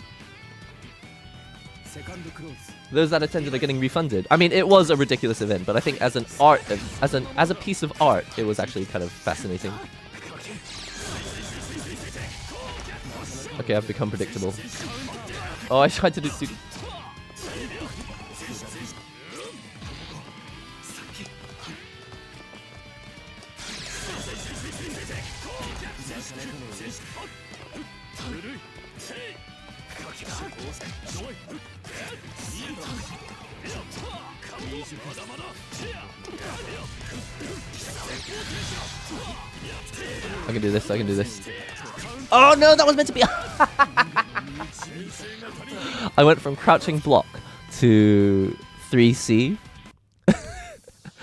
Those that attended are getting refunded. I mean, it was a ridiculous event, but I think as an art, as a piece of art, it was actually kind of fascinating. Okay, I've become predictable. Oh, I tried to do... I can do this, I can do this. Oh no, that was meant to be... I went from crouching block to 3C.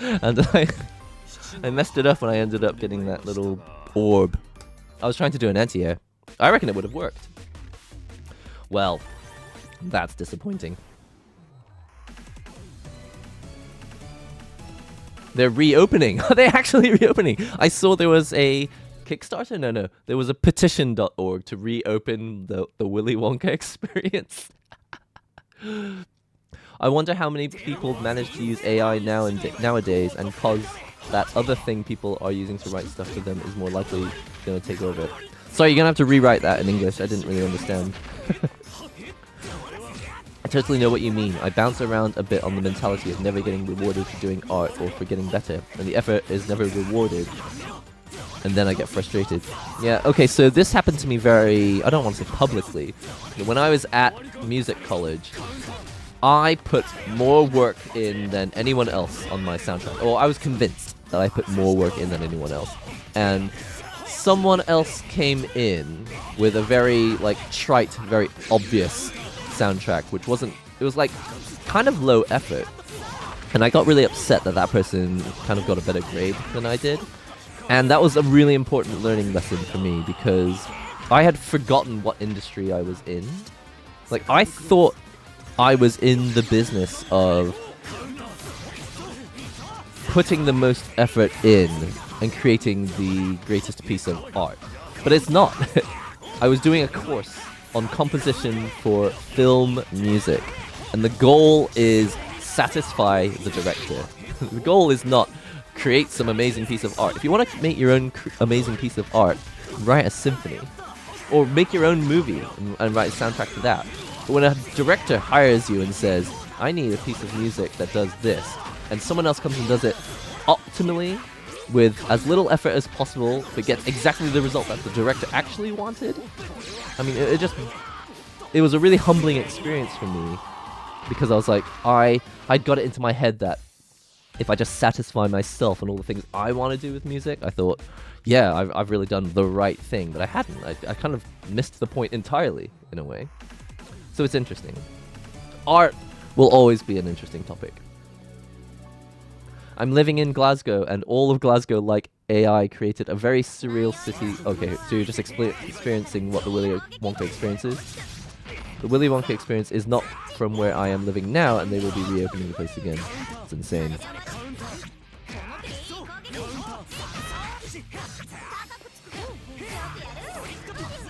And I messed it up when I ended up getting that little orb. I was trying to do an anti-air. I reckon it would have worked. Well, that's disappointing. They're reopening. Are they actually reopening? I saw there was a Kickstarter? No. There was a petition.org to reopen the Willy Wonka experience. I wonder how many people manage to use AI nowadays, and cause that other thing people are using to write stuff for them is more likely going to take over. Sorry, you're going to have to rewrite that in English. I didn't really understand. I totally know what you mean. I bounce around a bit on the mentality of never getting rewarded for doing art or for getting better, and the effort is never rewarded. and then I get frustrated. Yeah, okay, so this happened to me I don't want to say publicly. When I was at music college, I put more work in than anyone else on my soundtrack. Or I was convinced that I put more work in than anyone else. And someone else came in with a very, like, trite, very obvious soundtrack, which wasn't... It was, like, kind of low effort. And I got really upset that that person kind of got a better grade than I did. And that was a really important learning lesson for me, because I had forgotten what industry I was in. Like, I thought I was in the business of putting the most effort in and creating the greatest piece of art. But it's not. I was doing a course on composition for film music. And the goal is satisfy the director. The goal is not create some amazing piece of art. If you want to make your own amazing piece of art, write a symphony. Or make your own movie and write a soundtrack to that. But when a director hires you and says, I need a piece of music that does this, and someone else comes and does it optimally, with as little effort as possible, but gets exactly the result that the director actually wanted, I mean, it was a really humbling experience for me, because I was like, I'd got it into my head that if I just satisfy myself and all the things I want to do with music, I thought, yeah, I've really done the right thing, but I hadn't. I kind of missed the point entirely, in a way. So it's interesting. Art will always be an interesting topic. I'm living in Glasgow, and all of Glasgow, like AI, created a very surreal city. Okay, so you're just experiencing what the Willy Wonka experience is. The Willy Wonka experience is not from where I am living now, and they will be reopening the place again. It's insane.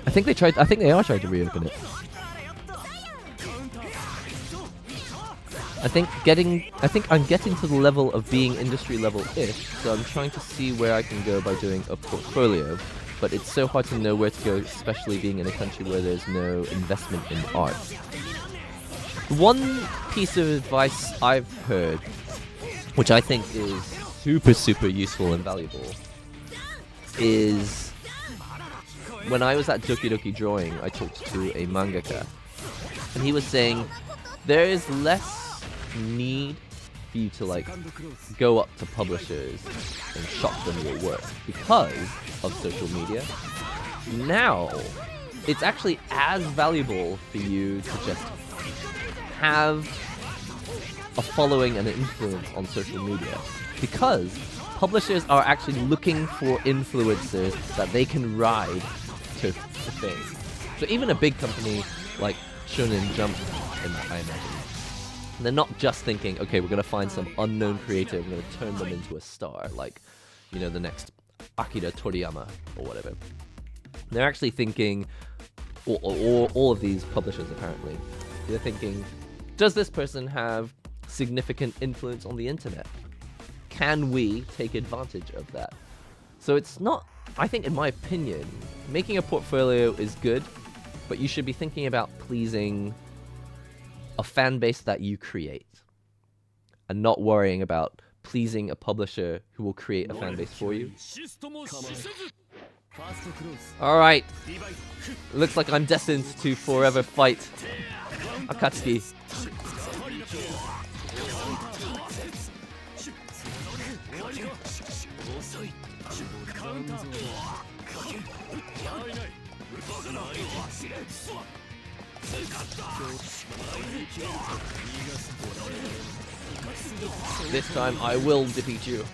I think they are trying to reopen it. I think I'm getting to the level of being industry level-ish, so I'm trying to see where I can go by doing a portfolio, but it's so hard to know where to go, especially being in a country where there's no investment in art. One piece of advice I've heard, which I think is super, super useful and valuable, is when I was at Doki Doki Drawing, I talked to a mangaka, and he was saying there is less need for you to like go up to publishers and shock them your work because of social media. Now it's actually as valuable for you to just have a following and an influence on social media, because publishers are actually looking for influencers that they can ride to fame. So even a big company like Shonen Jump, I imagine, they're not just thinking, okay, we're going to find some unknown creator, we're going to turn them into a star, like, you know, the next Akira Toriyama or whatever. They're actually thinking, or all of these publishers apparently, they're thinking, does this person have significant influence on the internet? Can we take advantage of that? So it's not, I think in my opinion, making a portfolio is good, but you should be thinking about pleasing a fan base that you create, and not worrying about pleasing a publisher who will create a fan base for you. Alright, looks like I'm destined to forever fight Akatsuki. This time I will defeat you.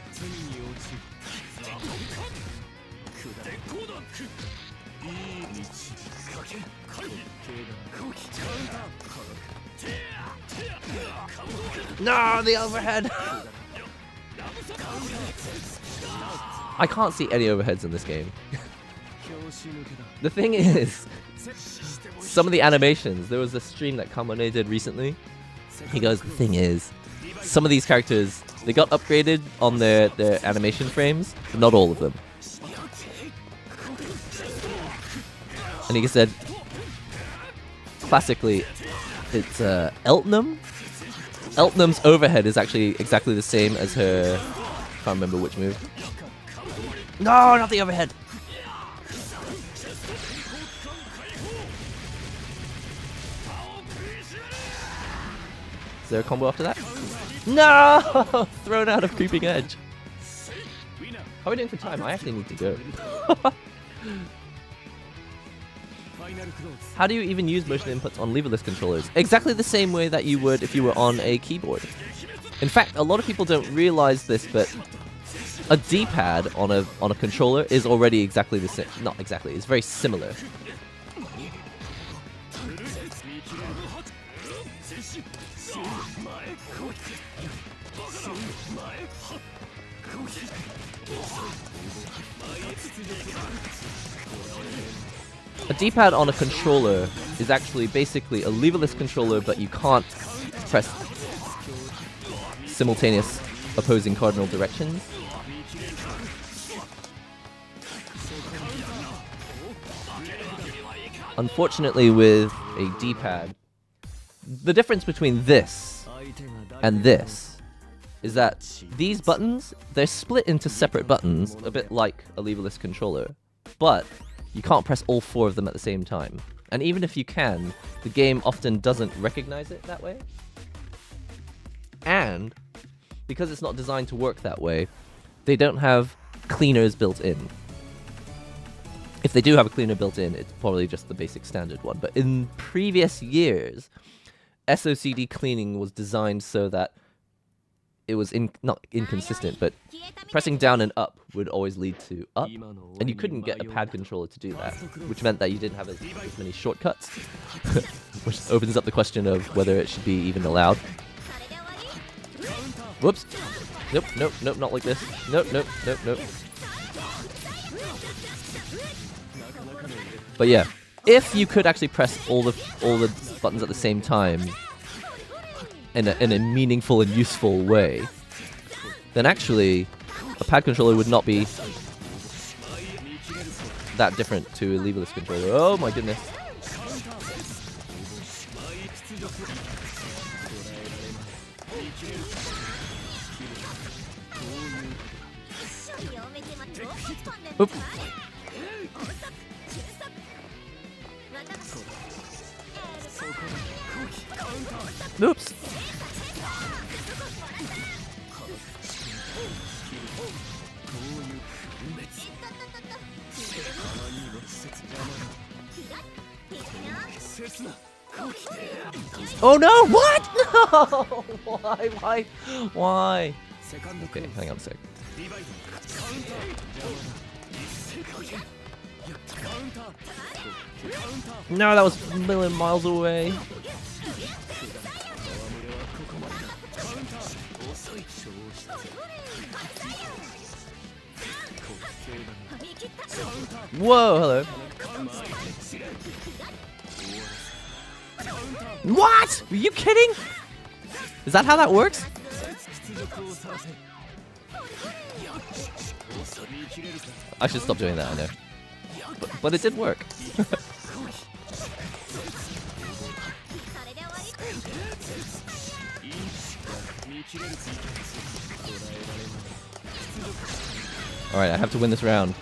No, the overhead! I can't see any overheads in this game. The thing is, some of the animations, there was a stream that Kamone did recently. He goes, the thing is, some of these characters, they got upgraded on their animation frames, but not all of them. And he said, classically, it's Eltnum. Eltnum's overhead is actually exactly the same as her, I can't remember which move. No, not the overhead. Is there a combo after that? No! Thrown out of creeping edge. How are we doing for time? I actually need to go. How do you even use motion inputs on leverless controllers? Exactly the same way that you would if you were on a keyboard. In fact, a lot of people don't realize this, but a D-pad on a controller is already exactly the same. Not exactly, it's very similar. A D-pad on a controller is actually basically a leverless controller, but you can't press simultaneous opposing cardinal directions. Unfortunately, with a D-pad, the difference between this and this is that these buttons, they're split into separate buttons, a bit like a leverless controller, but you can't press all four of them at the same time. And even if you can, the game often doesn't recognize it that way. And because it's not designed to work that way, they don't have cleaners built in. If they do have a cleaner built in, it's probably just the basic standard one. But in previous years, SOCD cleaning was designed so that it was not inconsistent, but pressing down and up would always lead to up, and you couldn't get a pad controller to do that, which meant that you didn't have as many shortcuts, which opens up the question of whether it should be even allowed. Whoops. Nope, nope, nope, not like this. Nope, nope, nope, nope. But yeah, if you could actually press all the buttons at the same time in a meaningful and useful way, then actually a pad controller would not be that different to a leverless controller. Oh my goodness. Oop. Oops. Oh no! What? No! Why? Why? Okay, hang on a sec. No, that was a million miles away. Whoa, hello. What? Are you kidding? Is that how that works? I should stop doing that, I know. But it did work. Alright, I have to win this round.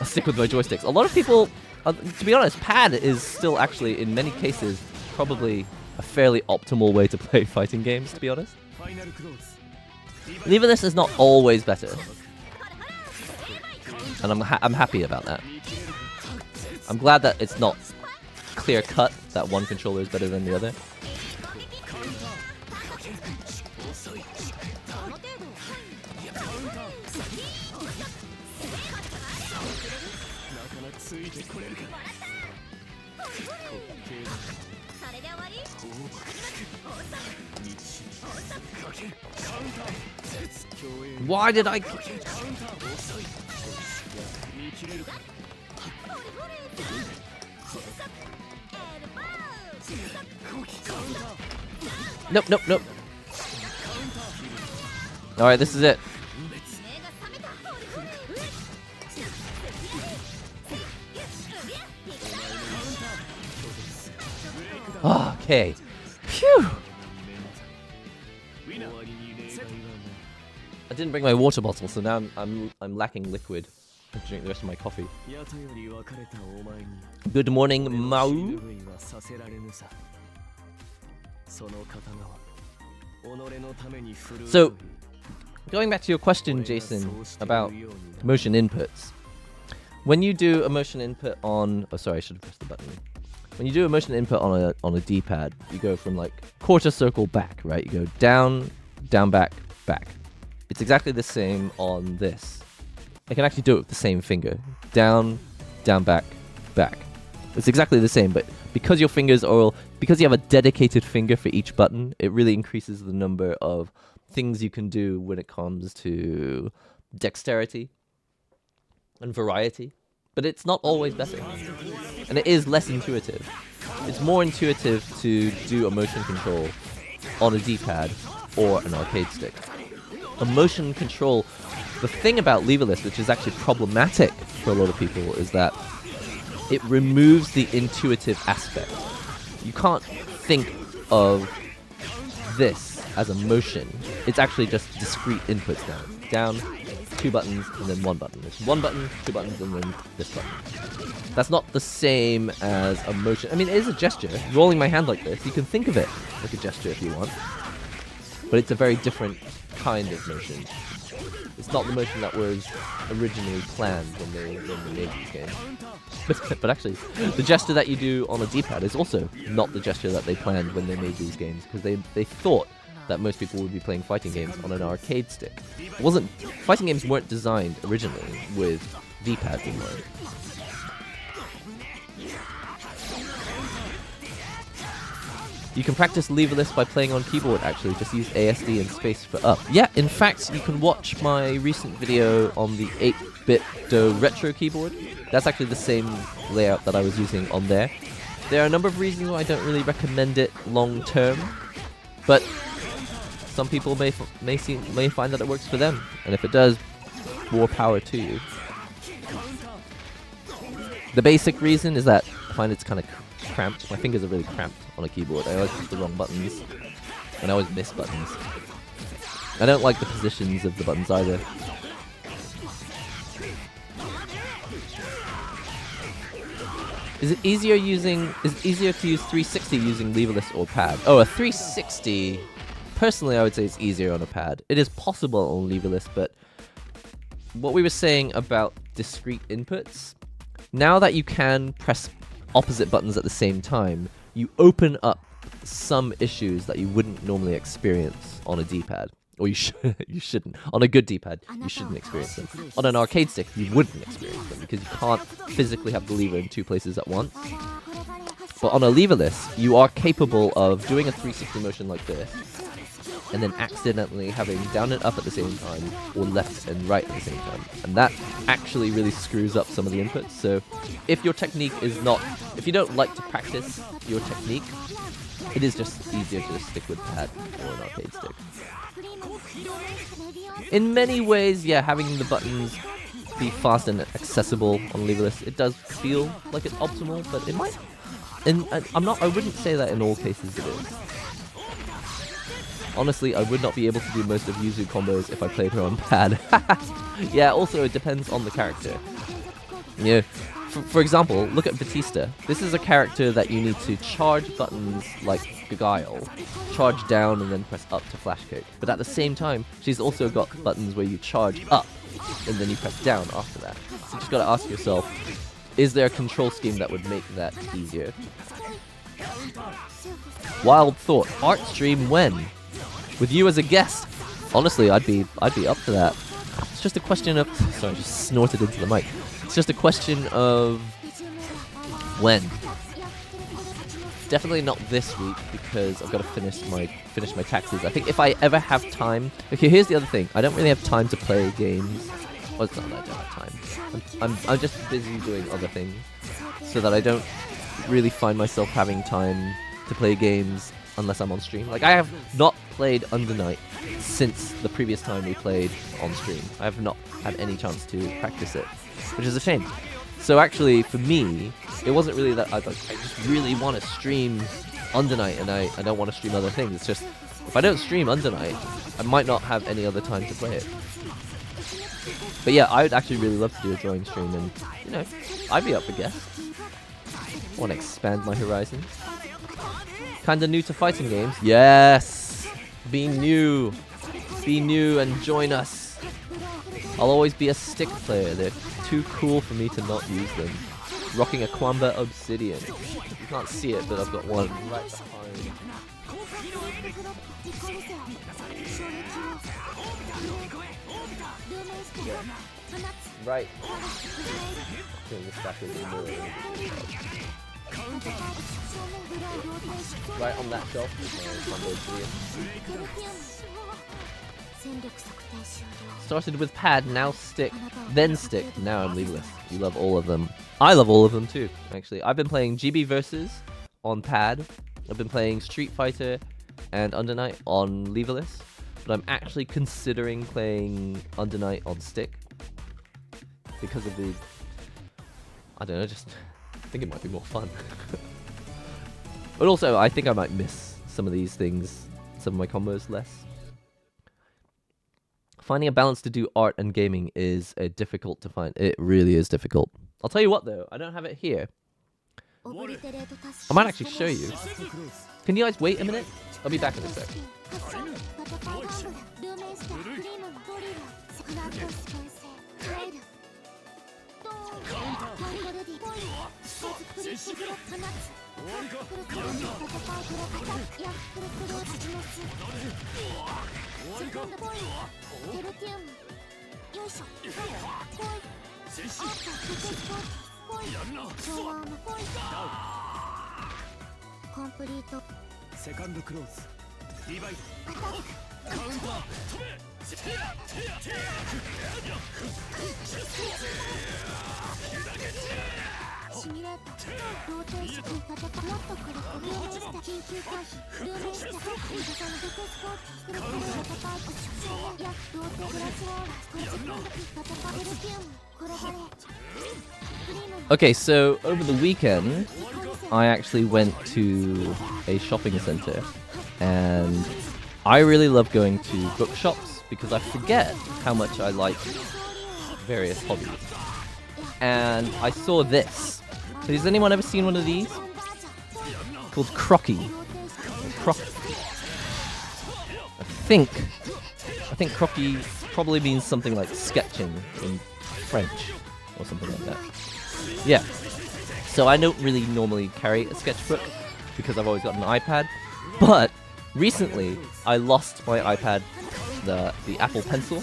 I'll stick with my joysticks. A lot of people, to be honest, pad is still actually, in many cases, probably a fairly optimal way to play fighting games, to be honest. And even this is not always better. And I'm happy about that. I'm glad that it's not clear cut that one controller is better than the other. Why did I... Nope, nope, nope. Alright, this is it. Okay. Phew! I didn't bring my water bottle, so now I'm lacking liquid to drink the rest of my coffee. Good morning, Mau. So, going back to your question, Jason, about motion inputs. When you do a motion input on... Oh, sorry, I should have pressed the button. When you do a motion input on a D-pad, you go from like quarter circle back, right? You go down, down, back, back. It's exactly the same on this. I can actually do it with the same finger. Down, down, back, back. It's exactly the same, but because your fingers are all... Because you have a dedicated finger for each button, it really increases the number of things you can do when it comes to dexterity and variety. But it's not always better. And it is less intuitive. It's more intuitive to do a motion control on a D-pad or an arcade stick. A motion control, the thing about leverless, which is actually problematic for a lot of people, is that it removes the intuitive aspect. You can't think of this as a motion. It's actually just discrete inputs now. Down, 2 buttons, and then 1 button. It's 1 button, 2 buttons, and then this button. That's not the same as a motion. I mean, it is a gesture. Rolling my hand like this, you can think of it like a gesture if you want. But it's a very different kind of motion. It's not the motion that was originally planned when they made these games. But actually, the gesture that you do on a D-pad is also not the gesture that they planned when they made these games, because they thought that most people would be playing fighting games on an arcade stick. Fighting games weren't designed originally with D-pads in mind. You can practice leverless by playing on keyboard, actually. Just use ASD and space for up. Yeah, in fact, you can watch my recent video on the 8-bit retro keyboard. That's actually the same layout that I was using on there. There are a number of reasons why I don't really recommend it long term, but some people may find that it works for them, and if it does, more power to you. The basic reason is that I find it's kind of cramped. My fingers are really cramped on a keyboard. I always push the wrong buttons, and I always miss buttons. I don't like the positions of the buttons either. Is it easier to use 360 using leverless or pad? Oh, a 360. Personally, I would say it's easier on a pad. It is possible on leverless, but what we were saying about discrete inputs, now that you can press opposite buttons at the same time, you open up some issues that you wouldn't normally experience on a D-pad. Or you shouldn't. On a good D-pad, you shouldn't experience them. On an arcade stick, you wouldn't experience them because you can't physically have the lever in 2 places at once. But on a leverless, you are capable of doing a 360 motion like this, and then accidentally having down and up at the same time, or left and right at the same time. And that actually really screws up some of the inputs. So if your technique is not... If you don't like to practice your technique, it is just easier to just stick with pad or an arcade stick. In many ways, yeah, having the buttons be fast and accessible on leverless, it does feel like it's optimal, but it might... And I wouldn't say that in all cases it is. Honestly, I would not be able to do most of Yuzu combos if I played her on pad. Yeah, also it depends on the character. You know, for example, look at Batista. This is a character that you need to charge buttons like Guile, charge down and then press up to flash kick. But at the same time, she's also got buttons where you charge up and then you press down after that. So you just gotta ask yourself, is there a control scheme that would make that easier? Wild thought. Art stream when? With you as a guest. Honestly, I'd be up for that. It's just a question of... Sorry, I just snorted into the mic. It's just a question of... when. Definitely not this week, because I've got to finish my taxes. I think if I ever have time... Okay, here's the other thing. I don't really have time to play games. Well, it's not that I don't have time. I'm just busy doing other things, so that I don't really find myself having time to play games unless I'm on stream. Like, I have not played Undernight since the previous time we played on stream. I have not had any chance to practice it, which is a shame. So actually, for me, it wasn't really that I just really want to stream Undernight, and I don't want to stream other things. It's just, if I don't stream Undernight, I might not have any other time to play it. But yeah, I would actually really love to do a drawing stream, and you know, I'd be up for guests. Want to expand my horizons. Kinda new to fighting games. Yes! Be new! Be new and join us. I'll always be a stick player. They're too cool for me to not use them. Rocking a Kwamba Obsidian. You can't see it, but I've got one right behind. Yeah. Right. Right on that shelf. Started with pad, now stick, then stick, now I'm leaveless. You love all of them. I love all of them too, actually. I've been playing GB Versus on pad. I've been playing Street Fighter and Undernight on leaveless. But I'm actually considering playing Undernight on stick. Because of the... I don't know, just... I think it might be more fun. But also, I think I might miss some of these things, some of my combos less. Finding a balance to do art and gaming is difficult to find. It really is difficult. I'll tell you what though, I don't have it here. I might actually show you. Can you guys wait a minute? I'll be back in a sec. Okay, so over the weekend, I actually went to a shopping center, and I really love going to bookshops because I forget how much I like various hobbies. And I saw this. So has anyone ever seen one of these? Called Crocky. I think Crocky probably means something like sketching in French or something like that. Yeah. So I don't really normally carry a sketchbook because I've always got an iPad. But recently I lost my iPad, the Apple Pencil.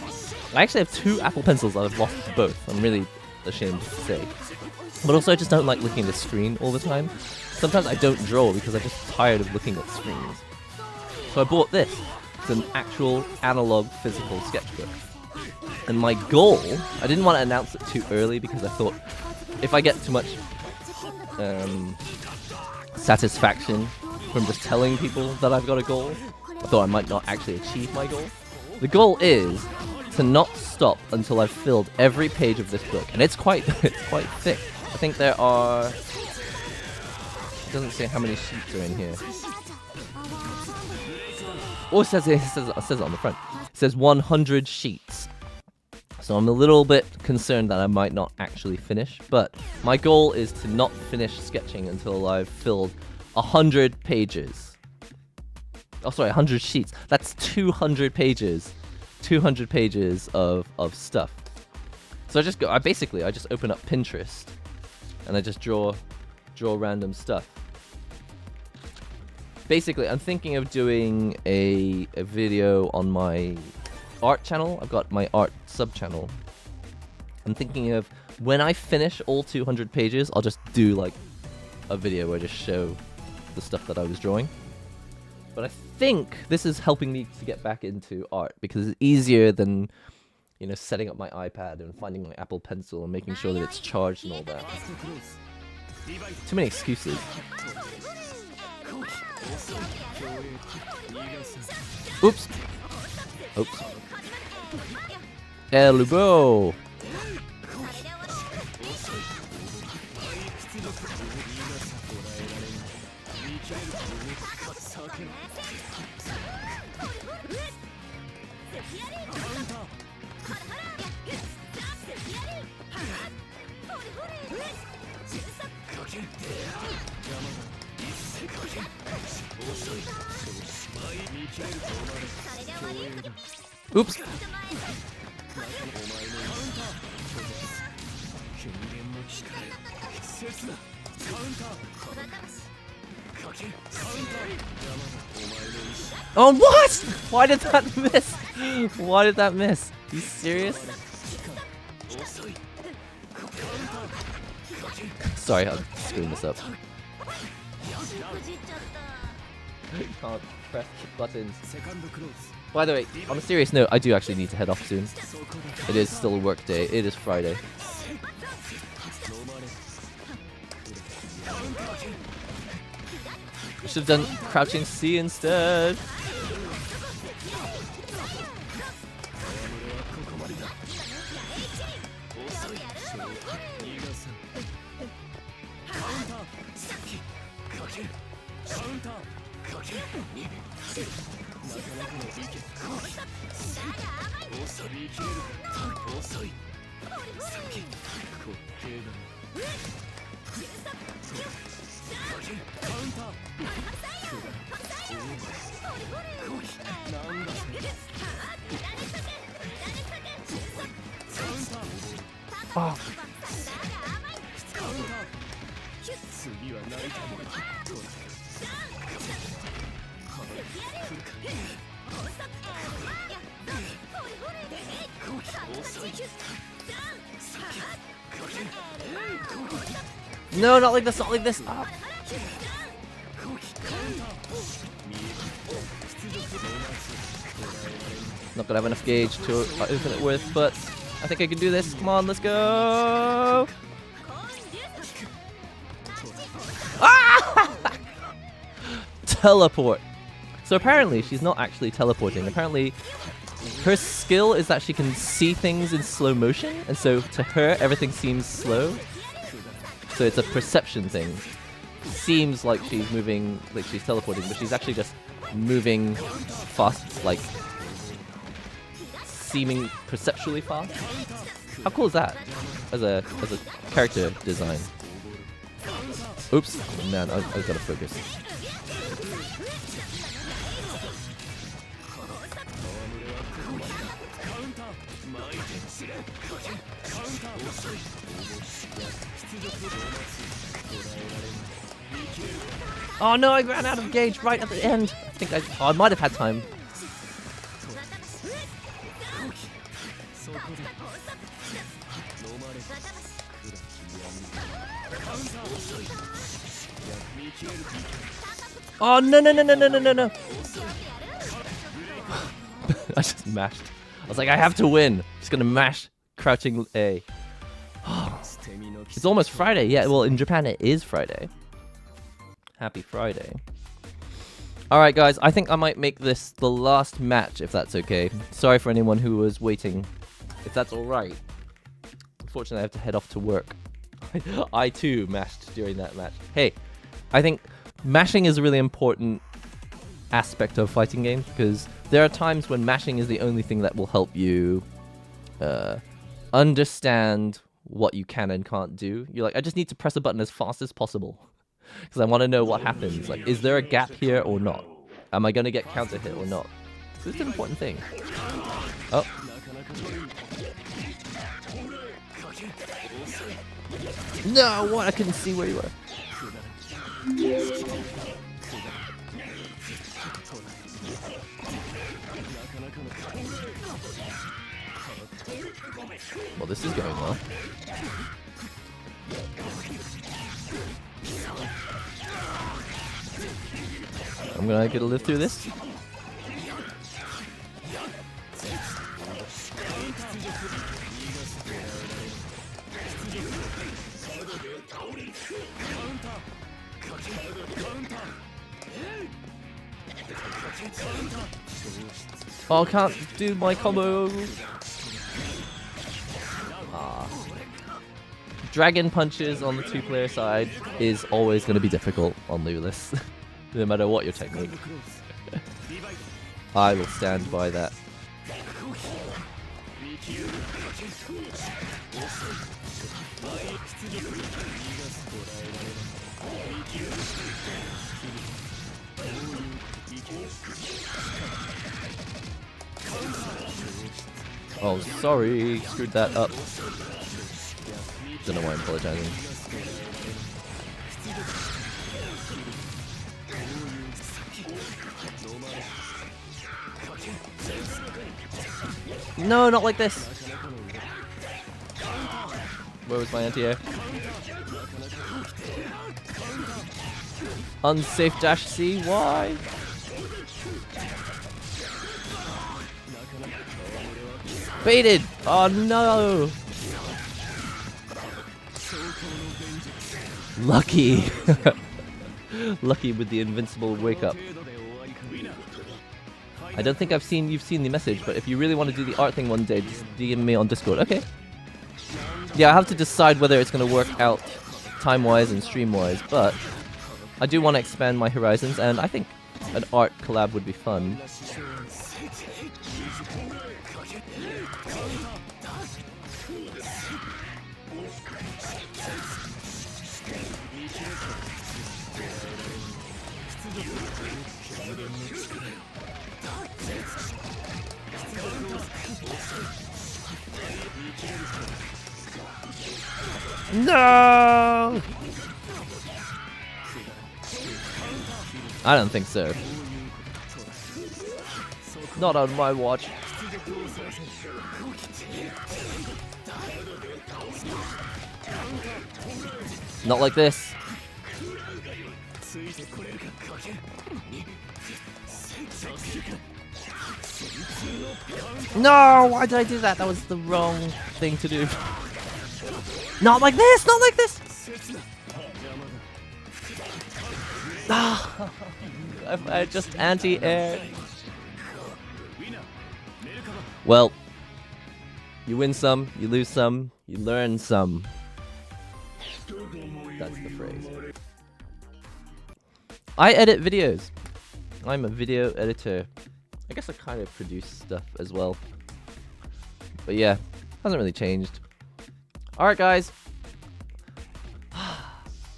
I actually have 2 Apple Pencils. I've lost both. I'm really ashamed to say. But also I just don't like looking at the screen all the time. Sometimes I don't draw because I'm just tired of looking at screens. So I bought this. It's an actual analog physical sketchbook. And my goal, I didn't want to announce it too early because I thought if I get too much satisfaction from just telling people that I've got a goal, I thought I might not actually achieve my goal. The goal is to not stop until I've filled every page of this book, and it's quite thick. I think there are... It doesn't say how many sheets are in here. Oh, it says it on the front. It says 100 sheets. So I'm a little bit concerned that I might not actually finish, but my goal is to not finish sketching until I've filled 100 pages. Oh, sorry, 100 sheets. That's 200 pages. 200 pages of stuff. So I just open up Pinterest and I just draw random stuff. Basically, I'm thinking of doing a video on my art channel. I've got my art sub-channel. I'm thinking of when I finish all 200 pages, I'll just do like a video where I just show the stuff that I was drawing. But I think this is helping me to get back into art because it's easier than, you know, setting up my iPad and finding my Apple Pencil and making sure that it's charged and all that. Too many excuses. Oops. Oops. Elbow. Oops. Oh, what? Why did that miss? Why did that miss? Are you serious? Sorry, I'm screwing this up. Can't press buttons. By the way, on a serious note, I do actually need to head off soon. It is still a work day. It is Friday. I should have done crouching C instead. Oh. No, not like this, not like this. Oh. Not gonna have enough gauge to open it with, but I think I can do this. Come on, let's go. Ah! Teleport. So apparently she's not actually teleporting. Apparently her skill is that she can see things in slow motion, and so to her everything seems slow. So it's a perception thing. Seems like she's moving, like she's teleporting, but she's actually just moving fast, like seeming perceptually fast. How cool is that as a character design? Oops, oh, man, I've got to focus. Oh no, I ran out of gauge right at the end. I think I might have had time. Oh no no no no no no no no! I just mashed. I was like, I have to win. Just gonna mash crouching A. It's almost Friday. Yeah, well in Japan it is Friday. Happy Friday. Alright guys, I think I might make this the last match if that's okay. Sorry for anyone who was waiting. If that's alright. Unfortunately I have to head off to work. I too mashed during that match. Hey, I think mashing is a really important aspect of fighting games because there are times when mashing is the only thing that will help you understand what you can and can't do. You're like, I just need to press a button as fast as possible because I want to know what happens. Like, is there a gap here or not? Am I going to get counter hit or not? So it's an important thing. Oh. No, what? I couldn't see where you were. Well, this is going well. I'm gonna get to live through this. Oh, I can't do my combo. Dragon punches on the two-player side is always going to be difficult on Lulis, no matter what your technique. I will stand by that. Oh, sorry, screwed that up. Don't know why I'm apologizing. No, not like this. Where was my anti-air? Unsafe dash C, why? Baited! Oh no! Lucky! Lucky with the invincible wake up. I don't think you've seen the message, but if you really want to do the art thing one day, just DM me on Discord. Okay. Yeah, I have to decide whether it's going to work out time-wise and stream-wise, but I do want to expand my horizons, and I think an art collab would be fun. No! I don't think so. Not on my watch. Not like this. No! Why did I do that? That was the wrong thing to do. Not like this! Not like this! Ah! I just anti-aired. Well, you win some, you lose some, you learn some. That's the phrase. I edit videos. I'm a video editor. I guess I kind of produce stuff as well. But yeah, hasn't really changed. Alright guys.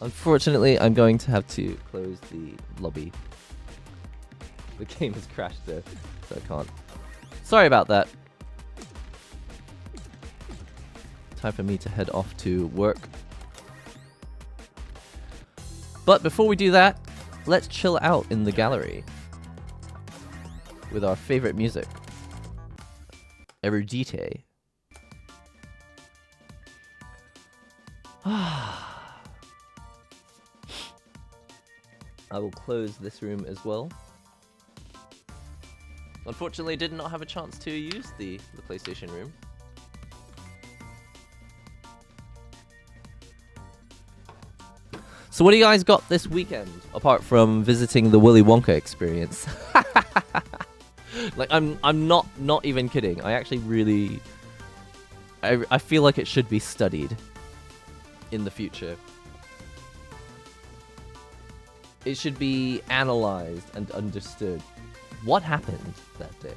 Unfortunately, I'm going to have to close the lobby. The game has crashed though, so I can't. Sorry about that. Time for me to head off to work. But before we do that, let's chill out in the gallery with our favorite music. Erudite. I will close this room as well. Unfortunately, did not have a chance to use the PlayStation room. So what do you guys got this weekend, apart from visiting the Willy Wonka experience? Like, I'm not even kidding. I actually really... I feel like it should be studied in the future. It should be analyzed and understood. What happened that day?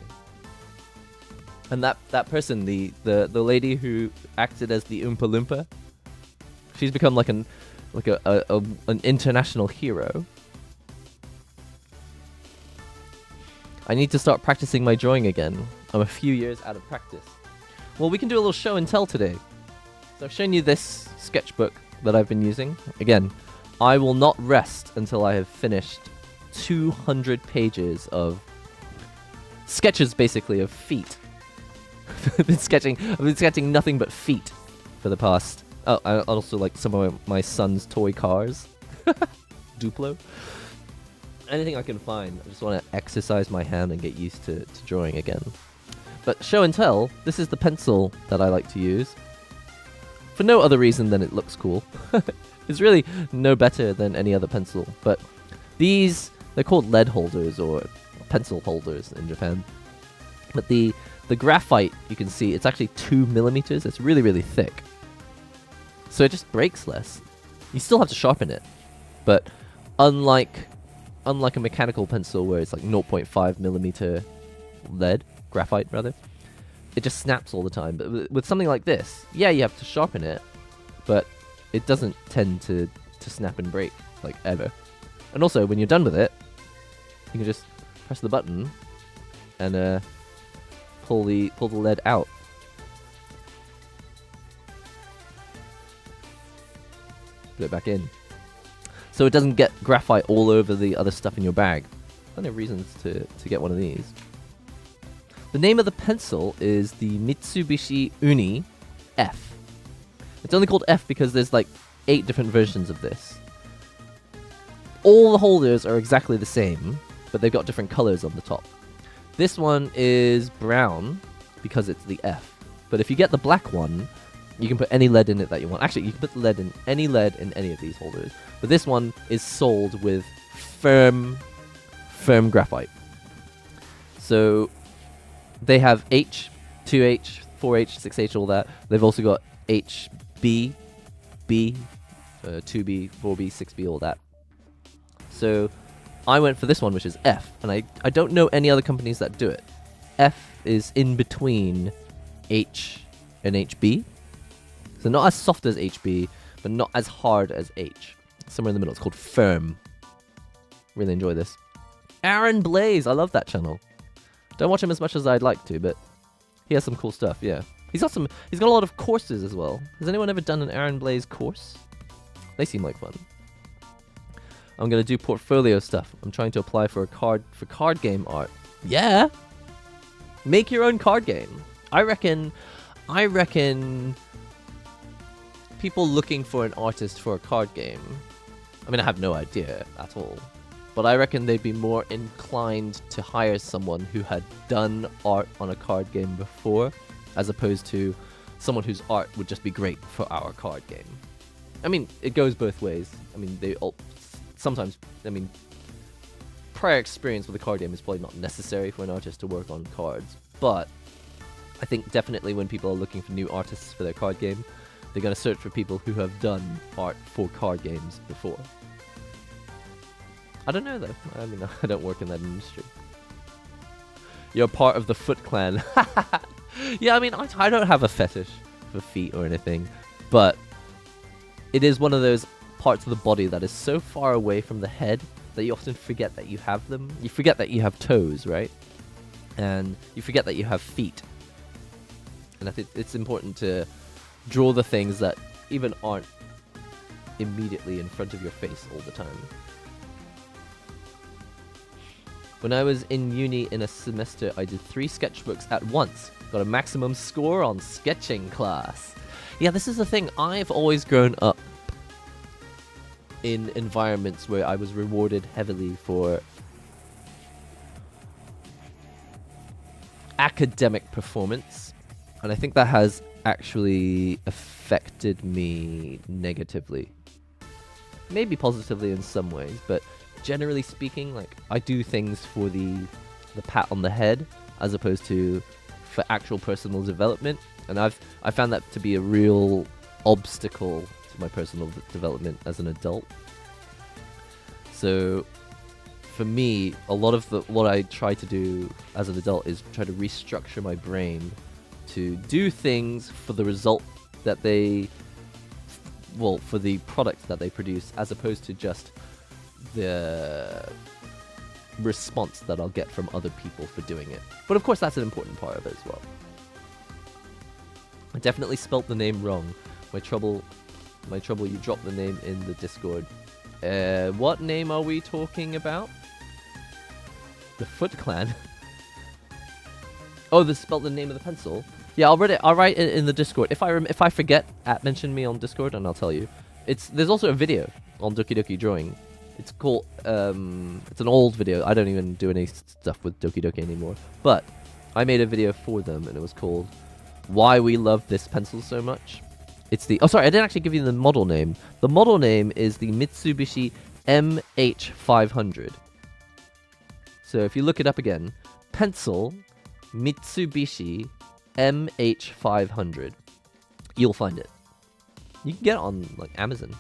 And that person, the lady who acted as the Oompa Loompa, she's become like an international hero. I need to start practicing my drawing again. I'm a few years out of practice. Well, we can do a little show and tell today. So I've shown you this sketchbook that I've been using. Again, I will not rest until I have finished 200 pages of sketches, basically, of feet. I've been sketching nothing but feet for the past... Oh, I also like some of my son's toy cars. Duplo. Anything I can find. I just want to exercise my hand and get used to drawing again. But show and tell, this is the pencil that I like to use. For no other reason than it looks cool. It's really no better than any other pencil. But these, they're called lead holders or pencil holders in Japan. But the graphite, you can see, it's actually 2 millimeters. It's really, really thick. So it just breaks less. You still have to sharpen it. But unlike a mechanical pencil where it's like 0.5 millimeter lead, graphite rather, it just snaps all the time. But with something like this, yeah, you have to sharpen it, but it doesn't tend to snap and break, like, ever. And also, when you're done with it, you can just press the button and pull the lead out. Put it back in. So it doesn't get graphite all over the other stuff in your bag. Plenty of reasons to get one of these. The name of the pencil is the Mitsubishi Uni F. It's only called F because there's like 8 different versions of this. All the holders are exactly the same, but they've got different colors on the top. This one is brown because it's the F. But if you get the black one, you can put any lead in it that you want. Actually, you can put any lead in any of these holders. But this one is sold with firm graphite. So they have H, 2H, 4H, 6H, all that. They've also got HB, B, 2B, 4B, 6B, all that. So I went for this one, which is F, and I don't know any other companies that do it. F is in between H and HB. So not as soft as HB, but not as hard as H. Somewhere in the middle. It's called Firm. Really enjoy this. Aaron Blaze, I love that channel. Don't watch him as much as I'd like to, but he has some cool stuff, yeah. He's got a lot of courses as well. Has anyone ever done an Aaron Blaze course? They seem like fun. I'm gonna do portfolio stuff. I'm trying to apply for card game art. Yeah. Make your own card game. I reckon people looking for an artist for a card game, I mean, I have no idea at all, but I reckon they'd be more inclined to hire someone who had done art on a card game before, as opposed to someone whose art would just be great for our card game. I mean, it goes both ways. I mean, sometimes, prior experience with a card game is probably not necessary for an artist to work on cards, but I think definitely when people are looking for new artists for their card game, they're going to search for people who have done art for card games before. I don't know, though. I mean, I don't work in that industry. You're part of the Foot Clan. Yeah, I mean, I don't have a fetish for feet or anything, but it is one of those parts of the body that is so far away from the head that you often forget that you have them. You forget that you have toes, right? And you forget that you have feet. And I think it's important to draw the things that even aren't immediately in front of your face all the time. When I was in uni in a semester, I did 3 sketchbooks at once. Got a maximum score on sketching class. Yeah, this is the thing. I've always grown up in environments where I was rewarded heavily for academic performance. And I think that has actually affected me negatively. Maybe positively in some ways, but generally speaking, like, I do things for the pat on the head as opposed to for actual personal development, and I found that to be a real obstacle to my personal development as an adult. So for me, a lot of what I try to do as an adult is try to restructure my brain to do things for the result that for the product that they produce, as opposed to just the response that I'll get from other people for doing it. But of course, that's an important part of it as well. I definitely spelt the name wrong. My trouble, you dropped the name in the Discord. What name are we talking about? The Foot Clan. Oh, this spelled the name of the pencil. Yeah, I'll write it in the Discord. If I forget, mention me on Discord and I'll tell you. There's also a video on Doki Doki Drawing. It's called it's an old video. I don't even do any stuff with Doki Doki anymore. But I made a video for them and it was called Why We Love This Pencil So Much. It's the sorry, I didn't actually give you the model name. The model name is the Mitsubishi MH500. So if you look it up again, pencil Mitsubishi MH500. You'll find it. You can get it on like Amazon.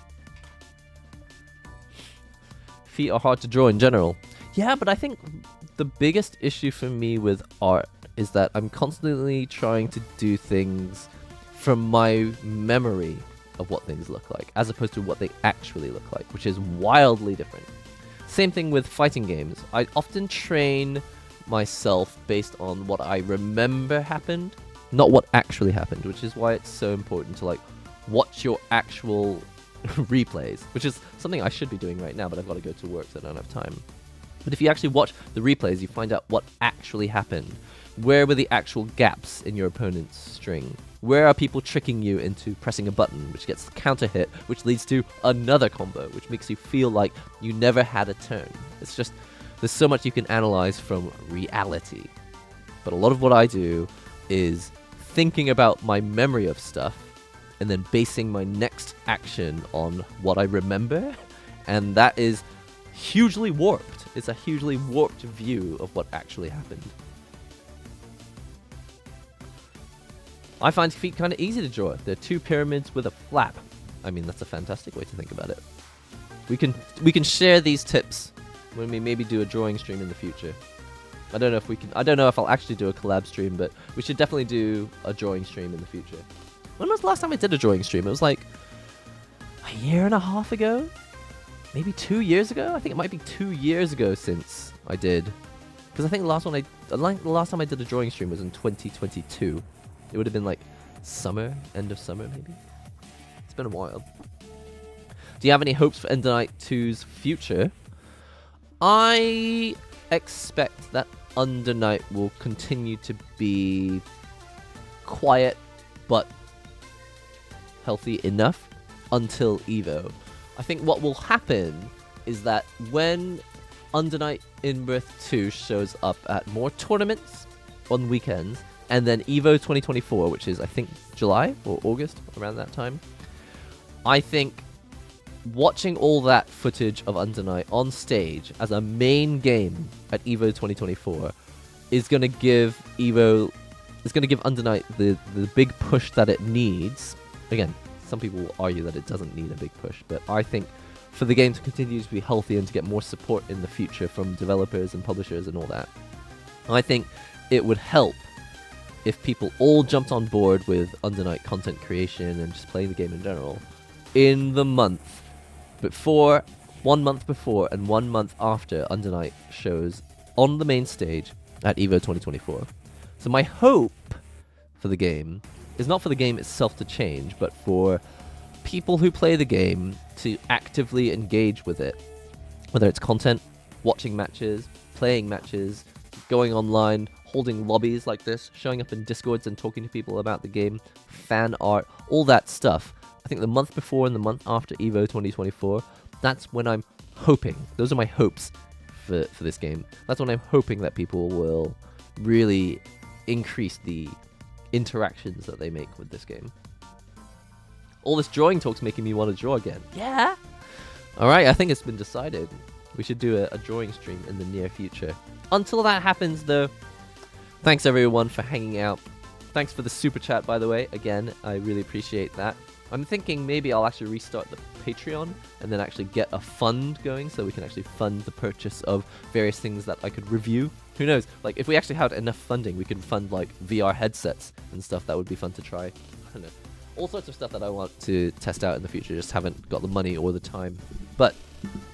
Feet are hard to draw in general. Yeah, but I think the biggest issue for me with art is that I'm constantly trying to do things from my memory of what things look like, as opposed to what they actually look like, which is wildly different. Same thing with fighting games. I often train myself based on what I remember happened, not what actually happened, which is why it's so important to like watch your actual replays, which is something I should be doing right now, but I've got to go to work, so I don't have time. But if you actually watch the replays, you find out what actually happened. Where were the actual gaps in your opponent's string? Where are people tricking you into pressing a button, which gets the counter hit, which leads to another combo, which makes you feel like you never had a turn. It's just, there's so much you can analyze from reality. But a lot of what I do is thinking about my memory of stuff and then basing my next action on what I remember. And that is hugely warped. It's a hugely warped view of what actually happened. I find feet kind of easy to draw. They're two pyramids with a flap. I mean, that's a fantastic way to think about it. We can share these tips when we maybe do a drawing stream in the future. I don't know if we can. I don't know if I'll actually do a collab stream, but we should definitely do a drawing stream in the future. When was the last time I did a drawing stream? It was like a year and a half ago, maybe 2 years ago. I think it might be 2 years ago since I did, because I think the last time I did a drawing stream was in 2022. It would have been like summer, end of summer maybe. It's been a while. Do you have any hopes for Undernight 2's future? I expect that Undernight will continue to be quiet but healthy enough until Evo. I think what will happen is that when Undernight Inbirth 2 shows up at more tournaments on weekends, and then Evo 2024, which is, I think, July or August, around that time. I think watching all that footage of Undernight on stage as a main game at Evo 2024 is going to give Undernight the big push that it needs. Again, some people will argue that it doesn't need a big push, but I think for the game to continue to be healthy and to get more support in the future from developers and publishers and all that, I think it would help if people all jumped on board with Undernight content creation and just playing the game in general in the month before, 1 month before and 1 month after Undernight shows on the main stage at Evo 2024. So my hope for the game is not for the game itself to change, but for people who play the game to actively engage with it. Whether it's content, watching matches, playing matches, going online, holding lobbies like this, showing up in Discords and talking to people about the game, fan art, all that stuff. I think the month before and the month after Evo 2024, that's when I'm hoping, those are my hopes for this game. That's when I'm hoping that people will really increase the interactions that they make with this game. All this drawing talk's making me want to draw again. Yeah! Alright, I think it's been decided. We should do a drawing stream in the near future. Until that happens, though, thanks everyone for hanging out. Thanks for the super chat, by the way. Again, I really appreciate that. I'm thinking maybe I'll actually restart the Patreon and then actually get a fund going so we can actually fund the purchase of various things that I could review. Who knows? Like, if we actually had enough funding, we could fund, like, VR headsets and stuff. That would be fun to try. I don't know. All sorts of stuff that I want to test out in the future. Just haven't got the money or the time. But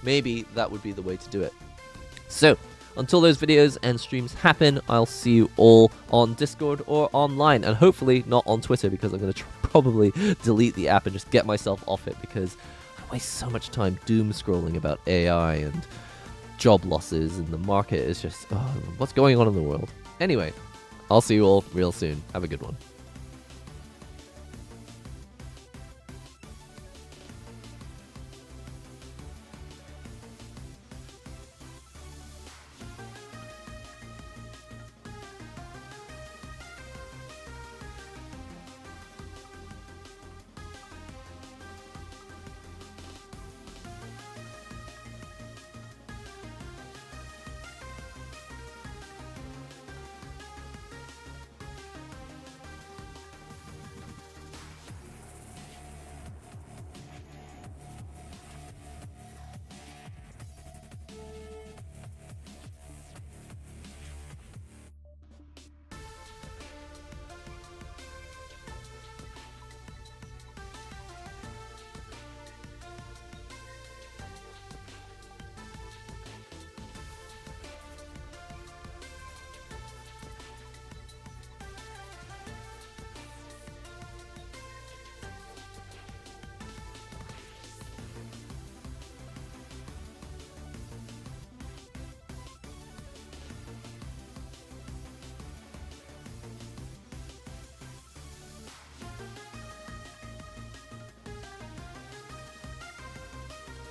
maybe that would be the way to do it. So, until those videos and streams happen, I'll see you all on Discord or online. And hopefully not on Twitter, because I'm going to probably delete the app and just get myself off it, because I waste so much time doom scrolling about AI and job losses, and the market is just, what's going on in the world? Anyway, I'll see you all real soon. Have a good one.